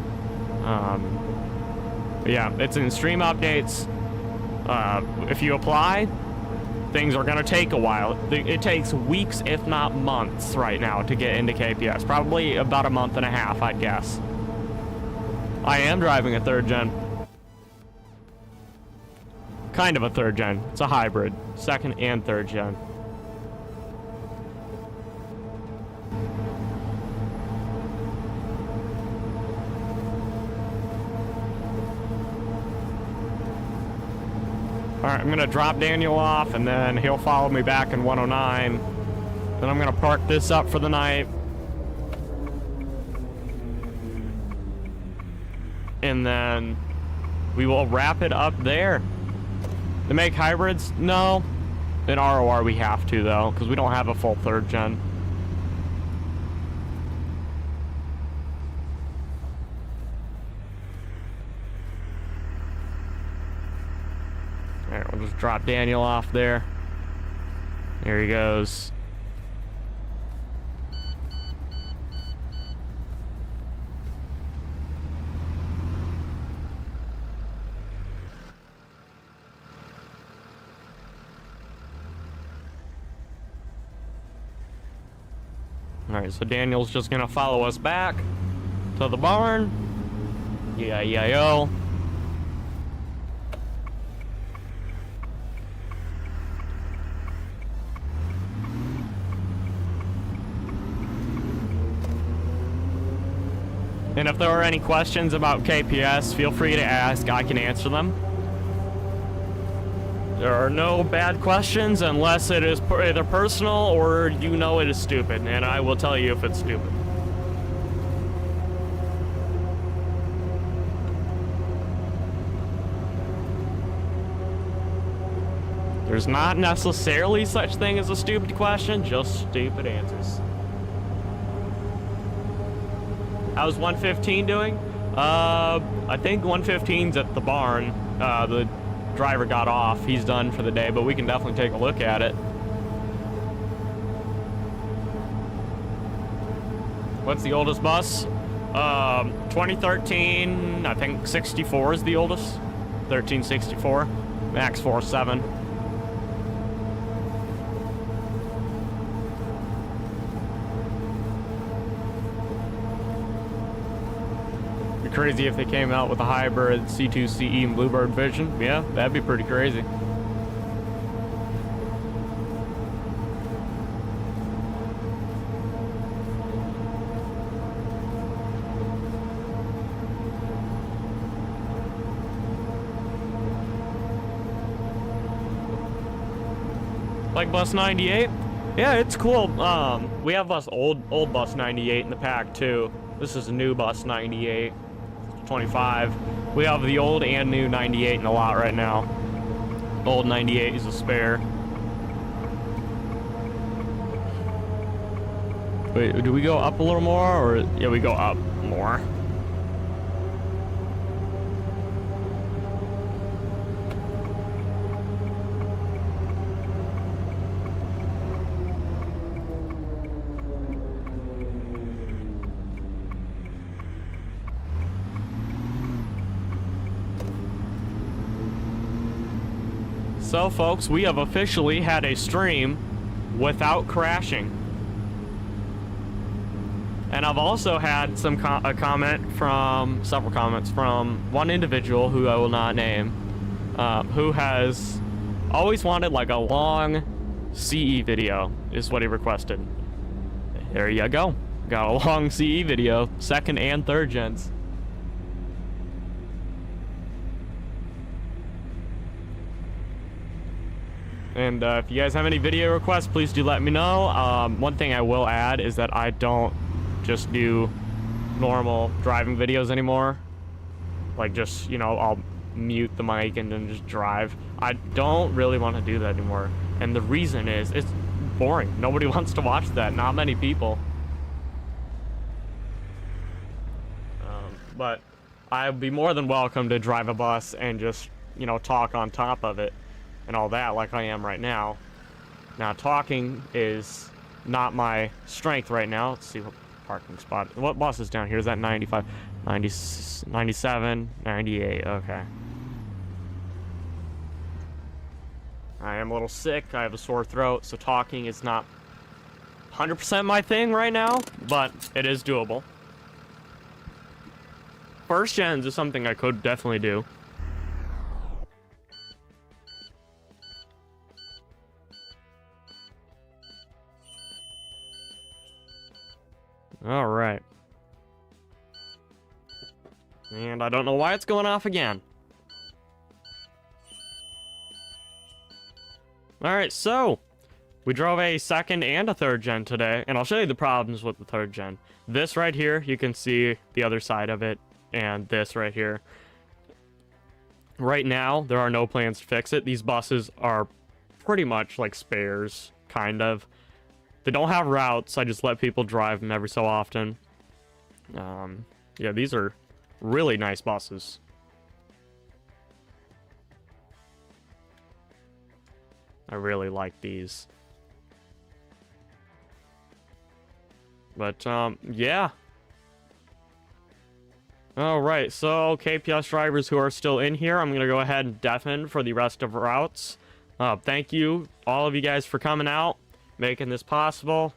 But yeah, it's in stream updates. If you apply, things are gonna take a while. It takes weeks, if not months, right now to get into KPS. Probably about a month and a half, I'd guess. I am driving a 3rd gen. Kind of a 3rd gen. It's a hybrid. 2nd and 3rd gen. Alright, I'm gonna drop Daniel off and then he'll follow me back in 109. Then I'm gonna park this up for the night. And then we will wrap it up there. To make hybrids? No. In ROR we have to, though, because we don't have a full 3rd gen. Alright, we'll just drop Daniel off there. There he goes. Alright, so Daniel's just gonna follow us back to the barn. Yeah. And if there are any questions about KPS, feel free to ask. I can answer them. There are no bad questions unless it is either personal or you know it is stupid, and I will tell you if it's stupid. There's not necessarily such thing as a stupid question, just stupid answers. How's 115 doing? I think 115's at the barn. The driver got off. He's done for the day, but we can definitely take a look at it. What's the oldest bus? 2013, I think 64 is the oldest. 1364, max 47. Crazy if they came out with a hybrid C2CE and Bluebird Vision. Yeah, that'd be pretty crazy. Like bus 98? Yeah, it's cool. We have old bus 98 in the pack too. This is a new bus 98. 25. We have the old and new 98 in the lot right now. Old 98 is a spare. Wait, do we go up a little more, or yeah, we go up more. So folks, we have officially had a stream without crashing. And I've also had several comments from one individual who I will not name, who has always wanted like a long CE video, is what he requested. There you go. Got a long CE video, 2nd and 3rd gens. And if you guys have any video requests, please do let me know. One thing I will add is that I don't just do normal driving videos anymore. Like just, you know, I'll mute the mic and then just drive. I don't really want to do that anymore. And the reason is it's boring. Nobody wants to watch that. Not many people. But I'd be more than welcome to drive a bus and just, you know, talk on top of it and all that like I am right now. Now, talking is not my strength right now. Let's see what parking spot. What bus is down here? Is that 95, 90, 97, 98? Okay. I am a little sick. I have a sore throat, so talking is not 100% my thing right now, but it is doable. 1st gens is something I could definitely do. All right. And I don't know why it's going off again. All right, so we drove a 2nd and a 3rd gen today, and I'll show you the problems with the 3rd gen. This right here, you can see the other side of it, and this right here. Right now, there are no plans to fix it. These buses are pretty much like spares, kind of. They don't have routes. I just let people drive them every so often. Yeah, these are really nice buses. I really like these. But, yeah. Alright, so KPS drivers who are still in here, I'm going to go ahead and deafen for the rest of routes. Thank you, all of you guys, for coming out, making this possible.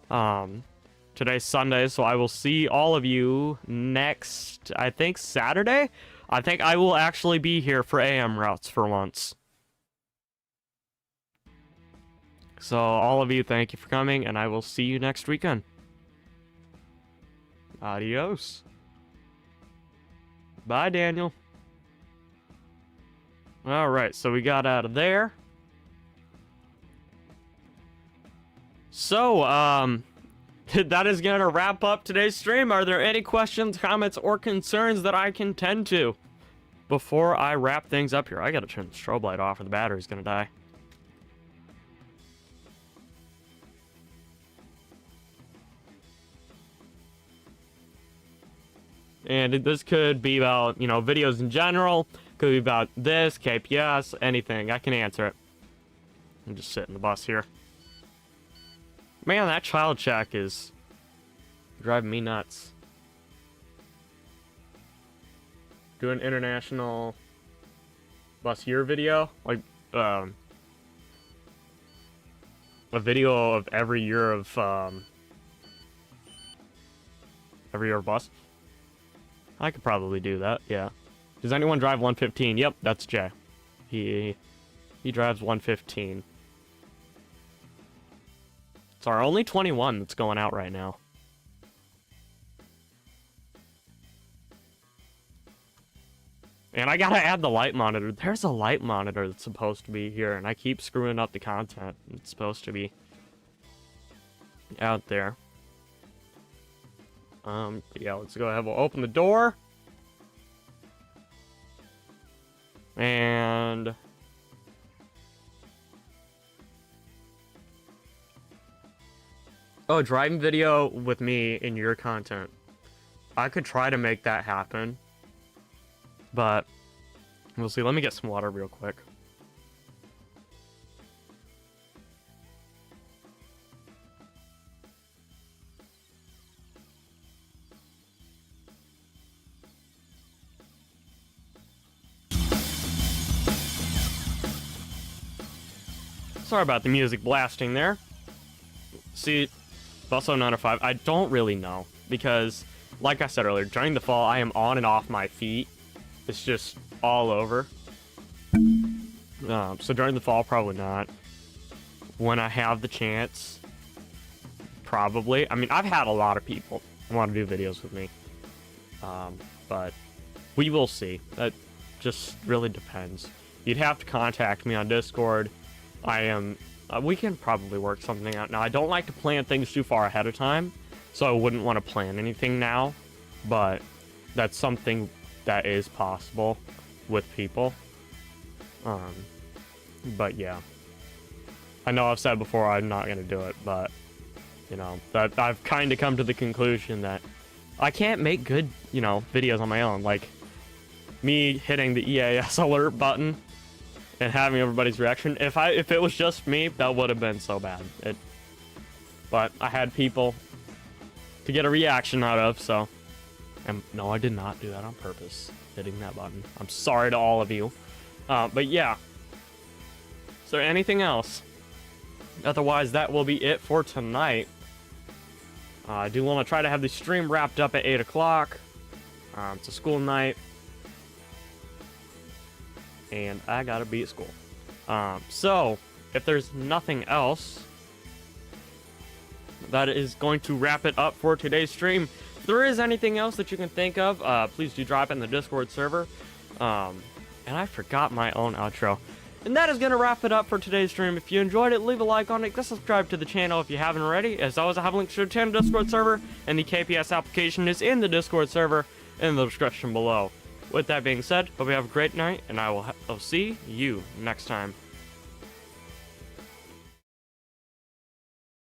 Today's Sunday, so I will see all of you next, I think, Saturday? I think I will actually be here for AM routes for once. So, all of you, thank you for coming, and I will see you next weekend. Adios. Bye, Daniel. Alright, so we got out of there. So, that is going to wrap up today's stream. Are there any questions, comments, or concerns that I can tend to before I wrap things up here? I gotta turn the strobe light off or the battery's gonna die. And this could be about, you know, videos in general. Could be about this, KPS, anything. I can answer it. I'm just sitting in the bus here. Man, that child check is driving me nuts. Do an international bus year video. Like, a video of every year of bus. I could probably do that, yeah. Does anyone drive 115? Yep, that's Jay. He drives 115. It's our only 21 that's going out right now. And I gotta add the light monitor. There's a light monitor that's supposed to be here, and I keep screwing up the content. It's supposed to be out there. Yeah, let's go ahead. We'll open the door. And oh, driving video with me in your content. I could try to make that happen, but we'll see. Let me get some water real quick. Sorry about the music blasting there. See, bus 0905, I don't really know. because, like I said earlier, during the fall, I am on and off my feet. It's just all over. So during the fall, probably not. When I have the chance, probably. I mean, I've had a lot of people want to do videos with me. But we will see. That just really depends. You'd have to contact me on Discord. We can probably work something out. Now, I don't like to plan things too far ahead of time, so I wouldn't want to plan anything now, but that's something that is possible with people. But yeah. I know I've said before I'm not going to do it, but, you know, that I've kind of come to the conclusion that I can't make good, you know, videos on my own. Like, me hitting the EAS alert button and having everybody's reaction. If it was just me, that would have been so bad. But I had people to get a reaction out of, so. And no, I did not do that on purpose, hitting that button. I'm sorry to all of you. But yeah. Is there anything else? Otherwise, that will be it for tonight. I do want to try to have the stream wrapped up at 8 o'clock. It's a school night. And I gotta be at school. So, if there's nothing else, that is going to wrap it up for today's stream. If there is anything else that you can think of, please do drop it in the Discord server. And I forgot my own outro. And that is going to wrap it up for today's stream. If you enjoyed it, leave a like on it. Go subscribe to the channel if you haven't already. As always, I have links to the channel Discord server, and the KPS application is in the Discord server in the description below. With that being said, hope you have a great night, and I'll see you next time.